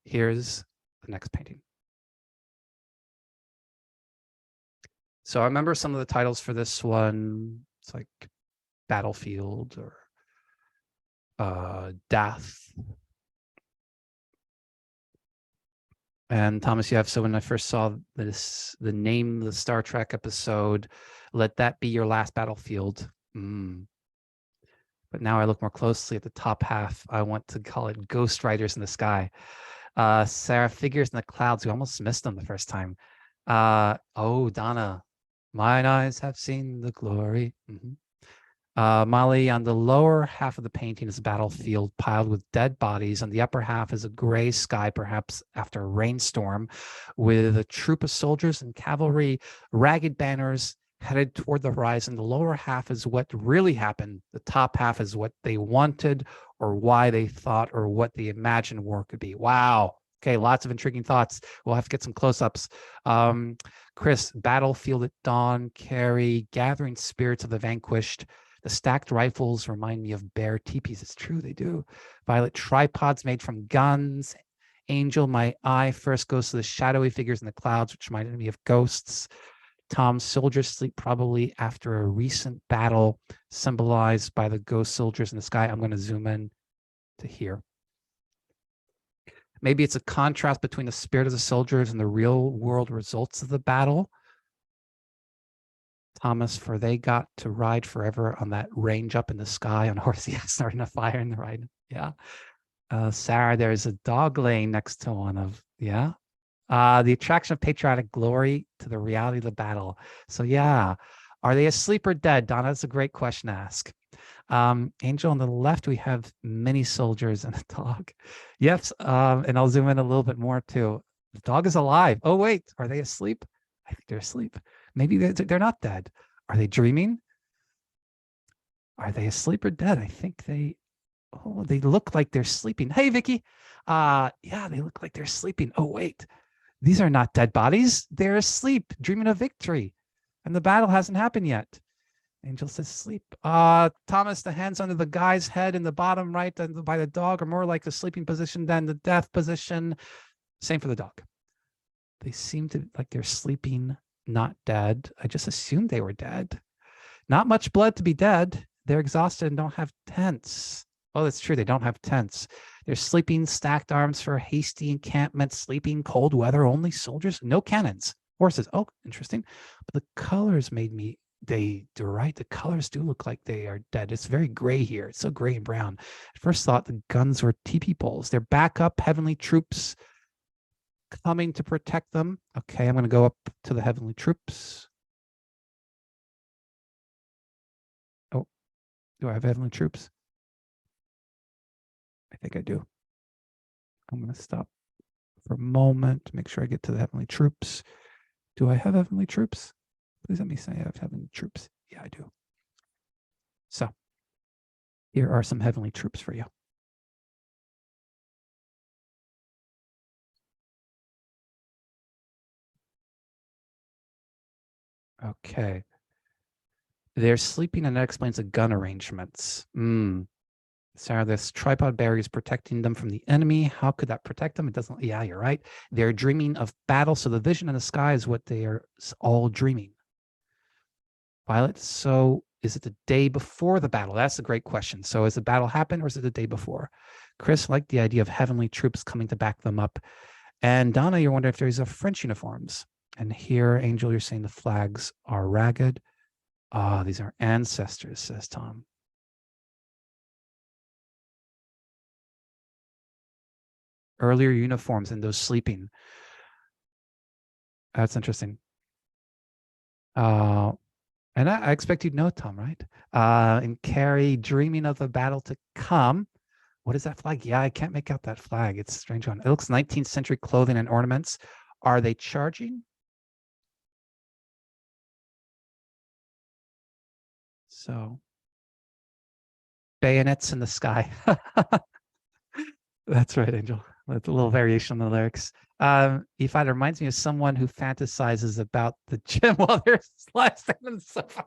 here's the next painting. So I remember some of the titles for this one. It's like Battlefield or Death. And Thomas, you have, so when I first saw this, the name of the Star Trek episode, Let That Be Your Last Battlefield. But now I look more closely at the top half. I want to call it Ghost Riders in the Sky. Sarah, figures in the clouds. We almost missed them the first time. Oh, Donna, mine eyes have seen the glory. Molly, on the lower half of the painting is a battlefield piled with dead bodies. On the upper half is a gray sky, perhaps after a rainstorm, with a troop of soldiers and cavalry, ragged banners headed toward the horizon. The lower half is what really happened. The top half is what they wanted or why they thought or what they imagined war could be. Wow. Okay, lots of intriguing thoughts. We'll have to get some close-ups. Chris, battlefield at dawn, Carrie, gathering spirits of the vanquished. The stacked rifles remind me of bear teepees. It's true, they do. Violet, tripods made from guns. Angel, my eye first goes to the shadowy figures in the clouds, which reminded me of ghosts. Tom, soldiers sleep probably after a recent battle, symbolized by the ghost soldiers in the sky. I'm going to zoom in to here. Maybe it's a contrast between the spirit of the soldiers and the real world results of the battle. Thomas, for they got to ride forever on that range up in the sky on horse. Yeah, starting a fire in the ride. Yeah. Sarah, there's a dog laying next to one of, yeah. The attraction of patriotic glory to the reality of the battle. So yeah, are they asleep or dead? Donna, that's a great question to ask. Angel, on the left, we have many soldiers and a dog. Yes, and I'll zoom in a little bit more too. The dog is alive. Oh, wait, are they asleep? I think they're asleep. Maybe they're not dead. Are they dreaming? Are they asleep or dead? I think they look like they're sleeping. Hey, Vicky. Yeah, they look like they're sleeping. Oh, wait. These are not dead bodies. They're asleep, dreaming of victory. And the battle hasn't happened yet. Angel says sleep. Thomas, the hands under the guy's head in the bottom right by the dog are more like the sleeping position than the death position. Same for the dog. They seem to like they're sleeping, not dead. I just assumed they were dead. Not much blood to be dead. They're exhausted and don't have tents. Oh, that's true. They don't have tents. They're sleeping, stacked arms for a hasty encampment, sleeping, cold weather, only soldiers, no cannons, horses. Oh, interesting. But the colors made me, you're right. The colors do look like they are dead. It's very gray here. It's so gray and brown. At first thought the guns were teepee poles. They're backup heavenly troops coming to protect them. Okay, I'm going to go up to the heavenly troops. Oh, do I have heavenly troops? I think I do. I'm going to stop for a moment to make sure I get to the heavenly troops. Do I have heavenly troops? Please let me say I have heavenly troops. Yeah, I do. So here are some heavenly troops for you. Okay. They're sleeping, and that explains the gun arrangements. Sarah, this tripod barrier is protecting them from the enemy. How could that protect them? It doesn't. Yeah, you're right. They're dreaming of battle. So the vision in the sky is what they are all dreaming. Violet, so is it the day before the battle? That's a great question. So has the battle happened or is it the day before? Chris liked the idea of heavenly troops coming to back them up. And Donna, you're wondering if there's a French uniforms. And here, Angel, you're saying the flags are ragged. These are ancestors, says Tom. Earlier uniforms and those sleeping. That's interesting. And I expect you'd know, Tom, right? And Carrie, dreaming of the battle to come. What is that flag? Yeah, I can't make out that flag. It's a strange one. It looks 19th century clothing and ornaments. Are they charging? So, bayonets in the sky. That's right, Angel. That's a little variation on the lyrics. If it reminds me of someone who fantasizes about the gym while they're slicing in the sofa.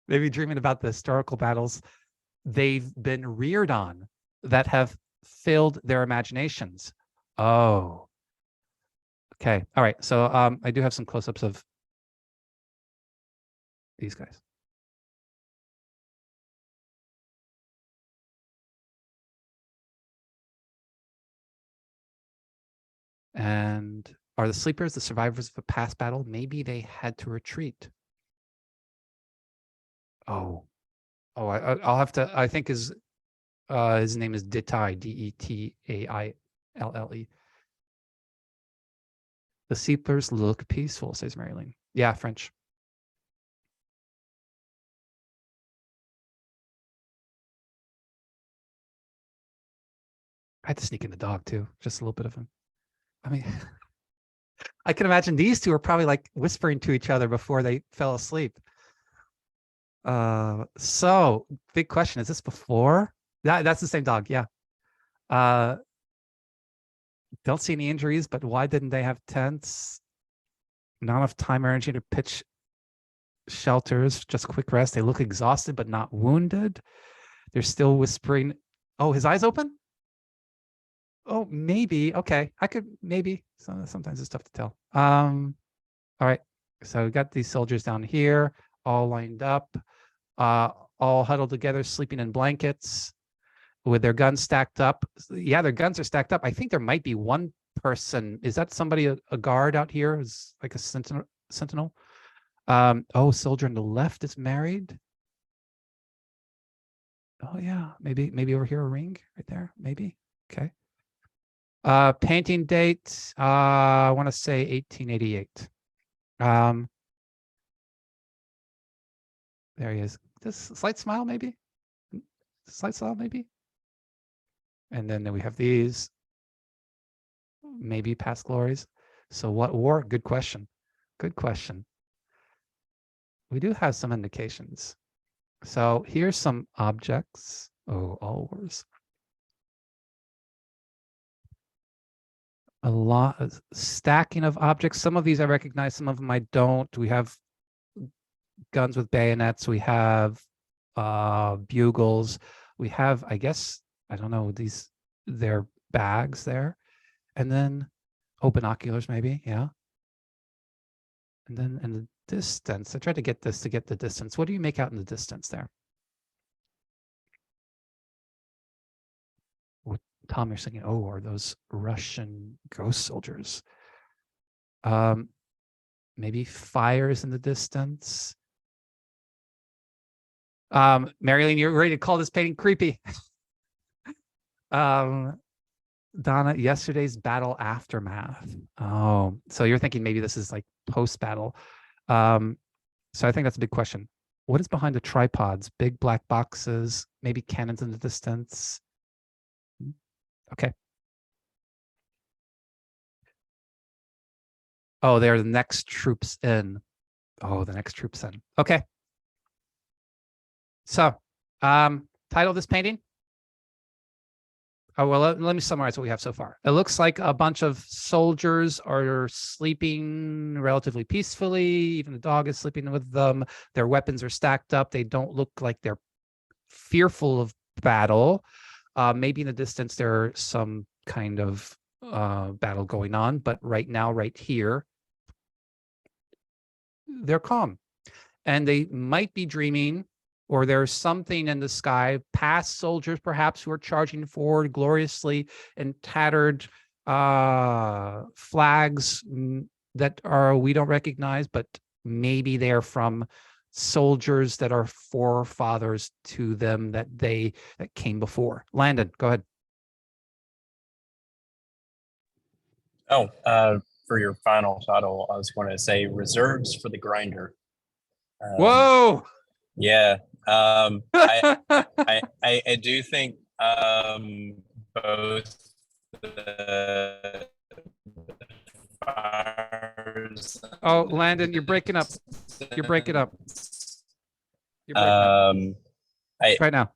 Maybe dreaming about the historical battles they've been reared on that have filled their imaginations. Oh, okay. All right. So I do have some close-ups of these guys. And are the sleepers the survivors of a past battle? Maybe they had to retreat. I'll have to, I think is, His name is Detaille, Detaille. The sleepers look peaceful, says Marilyn. Yeah, French. I had to sneak in the dog too, just a little bit of him. I mean, I can imagine these two are probably like whispering to each other before they fell asleep. So big question, is this before? That's the same dog, yeah. Don't see any injuries, but why didn't they have tents? Not enough time or energy to pitch shelters, just quick rest. They look exhausted, but not wounded. They're still whispering. Oh, his eyes open? Oh, maybe. Okay, I could maybe. Sometimes it's tough to tell. All right. So we got these soldiers down here, all lined up, all huddled together, sleeping in blankets with their guns stacked up. Yeah, their guns are stacked up. I think there might be one person. Is that somebody, a guard out here? Is like a sentinel? Oh, soldier on the left is married. Oh yeah, maybe over here, a ring right there, maybe. Okay. Painting date, I want to say 1888. There he is. This slight smile, maybe. Slight smile, maybe. And then we have these, maybe past glories. So what war? Good question. Good question. We do have some indications. So here's some objects. Oh, all wars. A lot of stacking of objects. Some of these I recognize, some of them I don't. We have guns with bayonets. We have bugles. We have, I guess, I don't know, they're bags there. And then, binoculars maybe, yeah. And then in the distance, I tried to get this to get the distance. What do you make out in the distance there? What Tom, you're thinking, oh, are those Russian ghost soldiers? Maybe fires in the distance. Marilyn, you're ready to call this painting creepy. Donna, yesterday's battle aftermath. Oh, so you're thinking maybe this is like post-battle. So I think that's a big question. What is behind the tripods? Big black boxes, maybe cannons in the distance. Okay. Oh, they're the next troops in. Oh, the next troops in. Okay. So, title of this painting. Oh, well, let me summarize what we have so far. It looks like a bunch of soldiers are sleeping relatively peacefully. Even the dog is sleeping with them. Their weapons are stacked up. They don't look like they're fearful of battle. Maybe in the distance, there's some kind of battle going on. But right now, right here, they're calm. And they might be dreaming, or there's something in the sky, past soldiers perhaps who are charging forward gloriously in tattered flags that we don't recognize, but maybe they're from soldiers that are forefathers to them that came before. Landon, go ahead. Oh, for your final title, I was going to say Reserves for the Grinder. Whoa! Yeah. I do think both the fires. Oh, Landon, you're breaking up. You're breaking up. You're breaking up. Right now.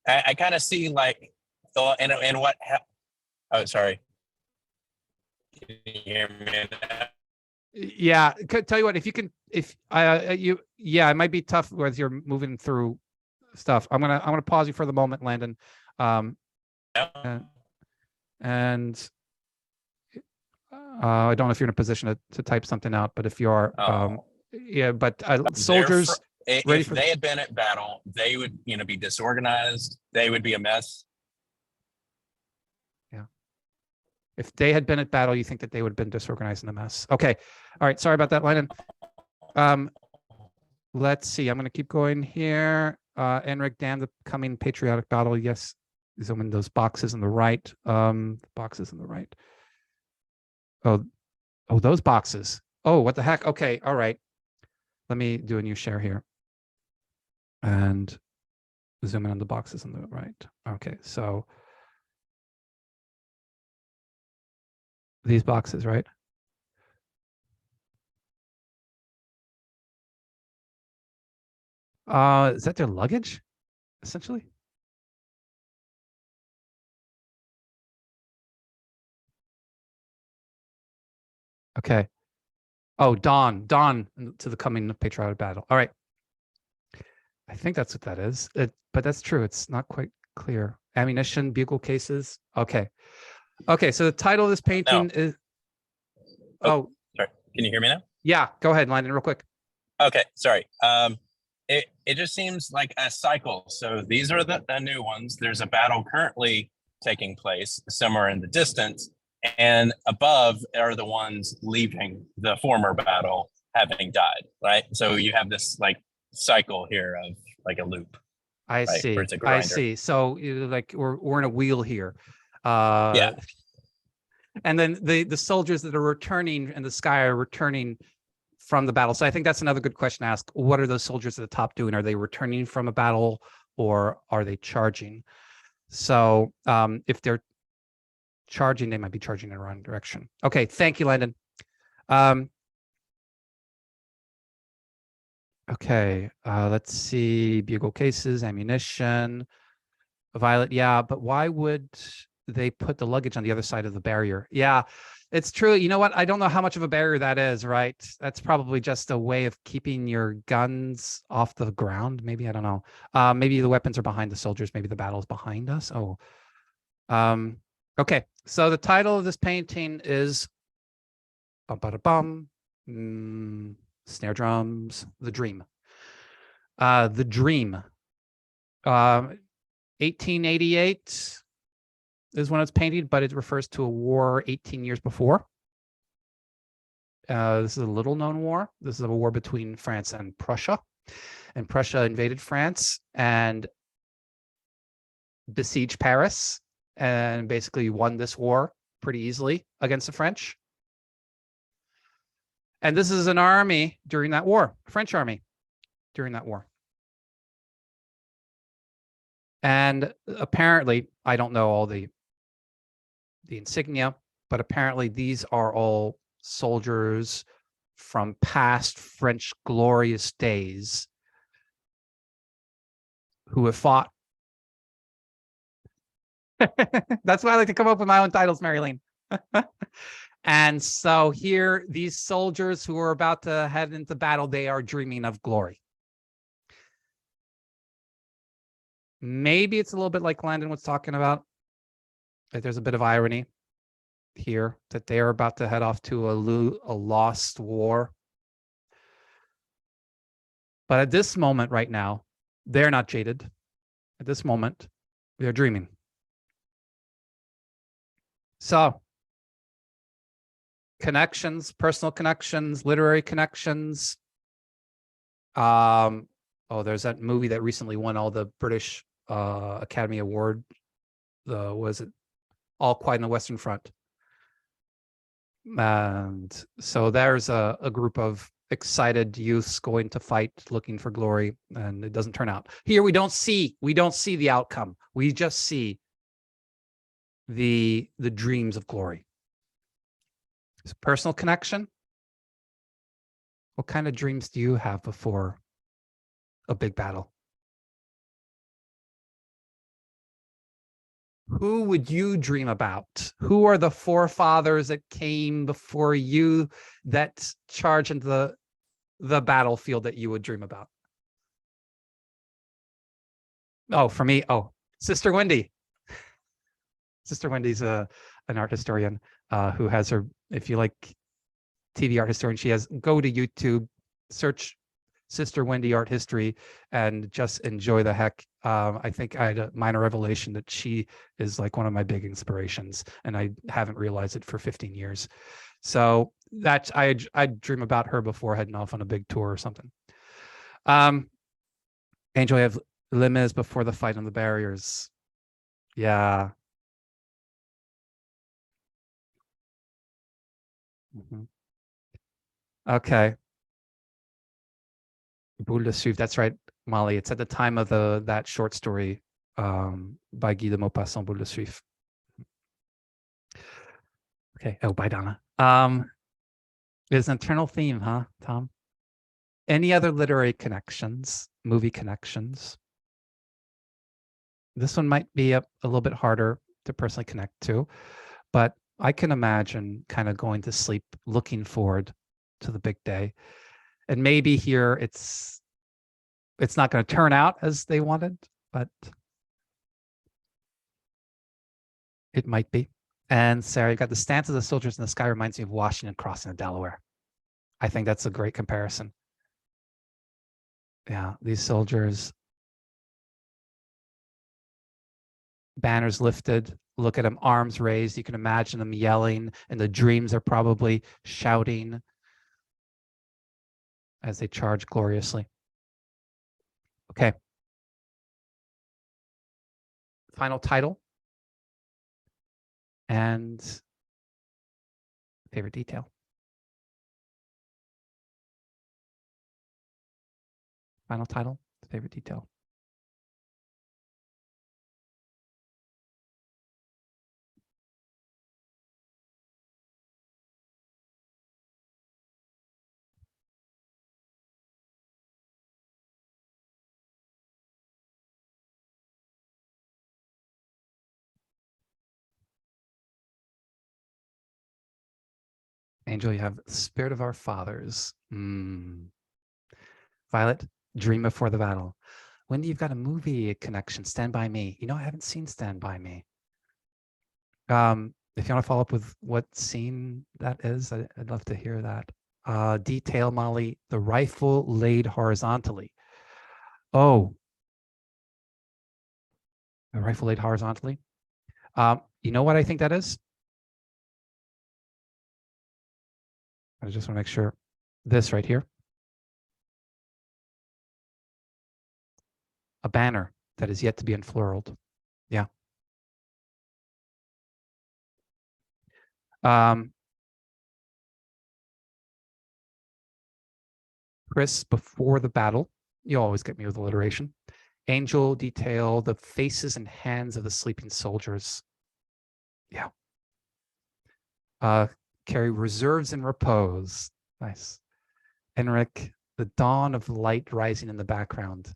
I kind of see like, and what? Oh, sorry. Can you hear me now? Yeah, tell you what, if you can, yeah, it might be tough as you're moving through stuff. I'm gonna pause you for the moment, Landon. And I don't know if you're in a position to type something out, but if you are, yeah, but soldiers if they had been at battle, they would, be disorganized. They would be a mess. If they had been at battle, you think that they would have been disorganized in a mess. Okay. All right. Sorry about that, Landon. Let's see. I'm going to keep going here. Enric, damn the coming patriotic battle. Yes. zoom in those boxes on the right. Boxes on the right. Oh, those boxes. Oh, what the heck? Okay, all right. Let me do a new share here. And zoom in on the boxes on the right. Okay, so these boxes, right? Is that their luggage, essentially? Okay. Oh, dawn to the coming patriotic battle. All right. I think that's what that is. But that's true. It's not quite clear. Ammunition, bugle cases. Okay. Okay. So the title of this painting is. Oh, sorry. Can you hear me now? Yeah. Go ahead, Landon, real quick. Okay. Sorry. It just seems like a cycle. So these are the new ones. There's a battle currently taking place somewhere in the distance, and above are the ones leaving the former battle having died, right? So you have this like cycle here of like a loop. I see. Where it's a grinder. I see. So like we're in a wheel here. Yeah. And then the soldiers that are returning in the sky are returning from the battle. So I think that's another good question to ask. What are those soldiers at the top doing? Are they returning from a battle or are they charging? So if they're charging, they might be charging in the wrong direction. Okay, thank you, Landon. Okay, let's see. Bugle cases, ammunition, violet. Yeah, but why would they put the luggage on the other side of the barrier? Yeah, it's true. You know what? I don't know how much of a barrier that is, right? That's probably just a way of keeping your guns off the ground. Maybe, I don't know. Maybe the weapons are behind the soldiers. Maybe the battle's behind us. Oh, okay. So the title of this painting is snare drums, The Dream. The Dream. 1888 is when it's painted, but it refers to a war 18 years before. This is a little known war. This is a war between France and Prussia. And Prussia invaded France and besieged Paris and basically won this war pretty easily against the French. And this is an army during that war, French army during that war. And apparently, I don't know all the insignia, but apparently these are all soldiers from past French glorious days who have fought. That's why I like to come up with my own titles, Marilyn. And so here, these soldiers who are about to head into battle, they are dreaming of glory. Maybe it's a little bit like Landon was talking about. That there's a bit of irony here that they are about to head off to a lost war. But at this moment right now, they're not jaded. At this moment, they're dreaming. So, connections, personal connections, literary connections. Oh, there's that movie that recently won all the British Academy Award. Was it All Quiet on the Western Front? And so there's a group of excited youths going to fight, looking for glory, and it doesn't turn out. Here we don't see the outcome. We just see the dreams of glory. It's a personal connection. What kind of dreams do you have before a big battle? Who would you dream about? Who are the forefathers that came before you that charge into the battlefield that you would dream about? Oh, for me, Sister Wendy. Sister Wendy's an art historian who has her, if you like TV art historian, go to YouTube, search Sister Wendy art history, and just enjoy the heck. I think I had a minor revelation that she is like one of my big inspirations, and I haven't realized it for 15 years. So that I'd dream about her before heading off on a big tour or something. Angel, I have Les Mis before the fight on the barriers. Yeah. Mhm. Okay. Boule de Suif. That's right, Molly. It's at the time of that short story by Guy de Maupassant, Boule de Suif. Okay. Oh, bye, Donna. It's an eternal theme, huh, Tom? Any other literary connections, movie connections? This one might be a little bit harder to personally connect to, but I can imagine kind of going to sleep looking forward to the big day. And maybe here it's not going to turn out as they wanted, but it might be. And Sarah, you've got the stance of the soldiers in the sky reminds me of Washington crossing the Delaware. I think that's a great comparison. Yeah, these soldiers, banners lifted, look at them, arms raised. You can imagine them yelling, and the dreams are probably shouting as they charge gloriously. Okay. Final title and favorite detail. Final title, favorite detail. Angel, you have Spirit of Our Fathers. Violet, Dream Before the Battle. Wendy, you've got a movie connection, Stand By Me. You know, I haven't seen Stand By Me. If you want to follow up with what scene that is, I'd love to hear that. Detail, Molly, the rifle laid horizontally. Oh, the rifle laid horizontally. You know what I think that is? I just want to make sure. This right here. A banner that is yet to be unfurled. Yeah. Chris, before the battle, you always get me with alliteration. Angel, detail the faces and hands of the sleeping soldiers. Yeah. Carrie, reserves and repose. Nice. Enric, the dawn of light rising in the background.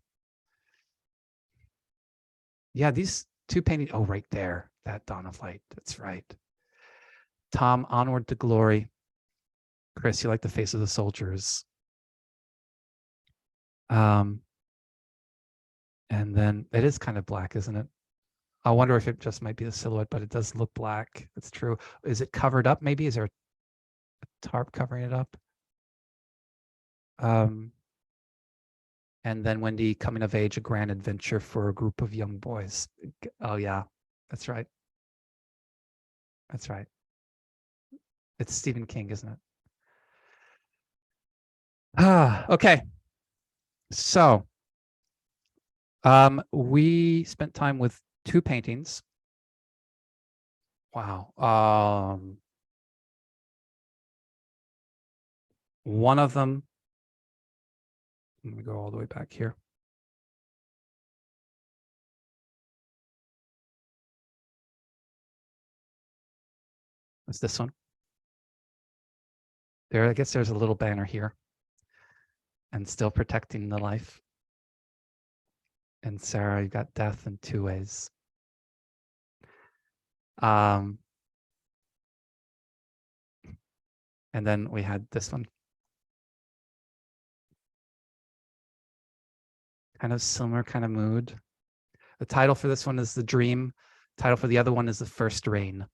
Yeah, these two paintings. Oh, right there. That dawn of light. That's right. Tom, onward to glory. Chris, you like the face of the soldiers. And then it is kind of black, isn't it? I wonder if it just might be the silhouette, but it does look black. It's true. Is it covered up? Maybe is there a tarp covering it up? And then Wendy, coming of age, a grand adventure for a group of young boys. Oh yeah, that's right. That's right. It's Stephen King, isn't it? Okay. So we spent time with two paintings. Wow. One of them, let me go all the way back here. It's this one. There, I guess there's a little banner here. And still protecting the life. And Sarah, you got death in two ways. And then we had this one. Kind of similar kind of mood. The title for this one is The Dream. Title for the other one is The First Rain.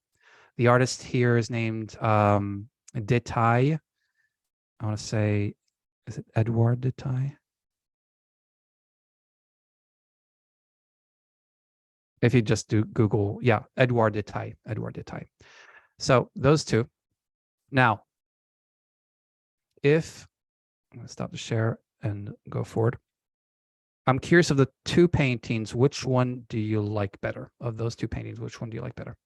The artist here is named Detail. I want to say, is it Edouard Detail? If you just do Google, yeah, Edouard Detail, Edouard Detail. So those two. Now, if I'm going to stop the share and go forward. I'm curious of the two paintings, which one do you like better? Of those two paintings, which one do you like better?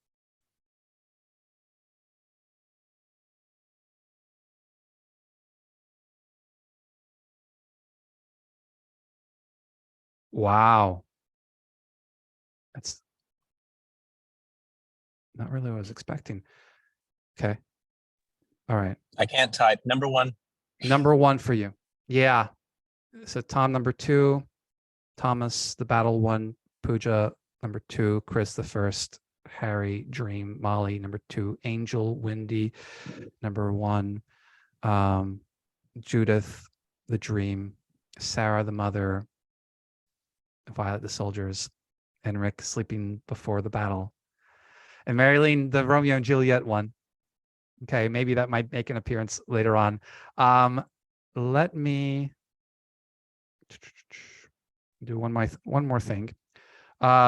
Wow. That's not really what I was expecting. Okay. All right. I can't type. Number one. Number one for you. Yeah. So Tom, number two, Thomas, the battle one, Pooja, number two, Chris, the first, Harry, Dream, Molly, number two, Angel, Wendy, number one, Judith, the Dream, Sarah, the mother, Violet, the soldiers, and Rick sleeping before the battle. And Marilyn, the Romeo and Juliet one. Okay, maybe that might make an appearance later on. Let me do one more thing.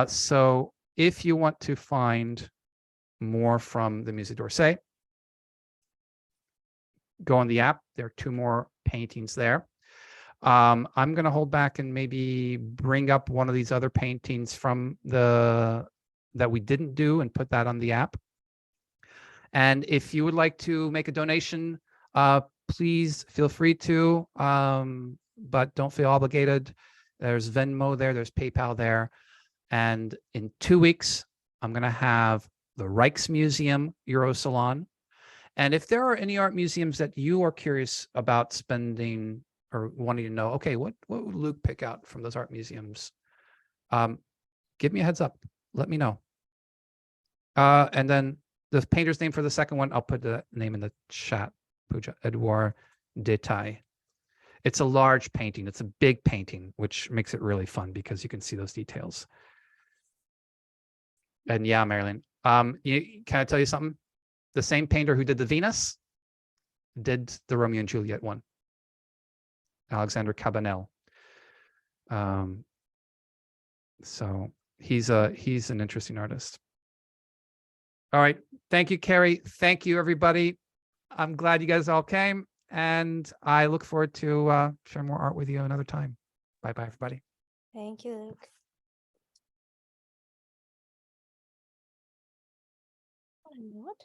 So if you want to find more from the Musée D'Orsay, go on the app. There are two more paintings there. I'm going to hold back and maybe bring up one of these other paintings from that we didn't do and put that on the app. And if you would like to make a donation, please feel free to, but don't feel obligated. There's Venmo there, there's PayPal there. And in 2 weeks, I'm going to have the Rijksmuseum EuroSalon. And if there are any art museums that you are curious about spending or wanting to know, okay, what would Luke pick out from those art museums? Give me a heads up. Let me know. And then the painter's name for the second one, I'll put the name in the chat. Pooja, Edouard Détail. It's a large painting. It's a big painting, which makes it really fun because you can see those details. And yeah, Marilyn, can I tell you something? The same painter who did the Venus did the Romeo and Juliet one. Alexander Cabanel. So he's an interesting artist. All right. Thank you, Carrie. Thank you, everybody. I'm glad you guys all came, and I look forward to sharing more art with you another time. Bye-bye, everybody. Thank you, Luke. What?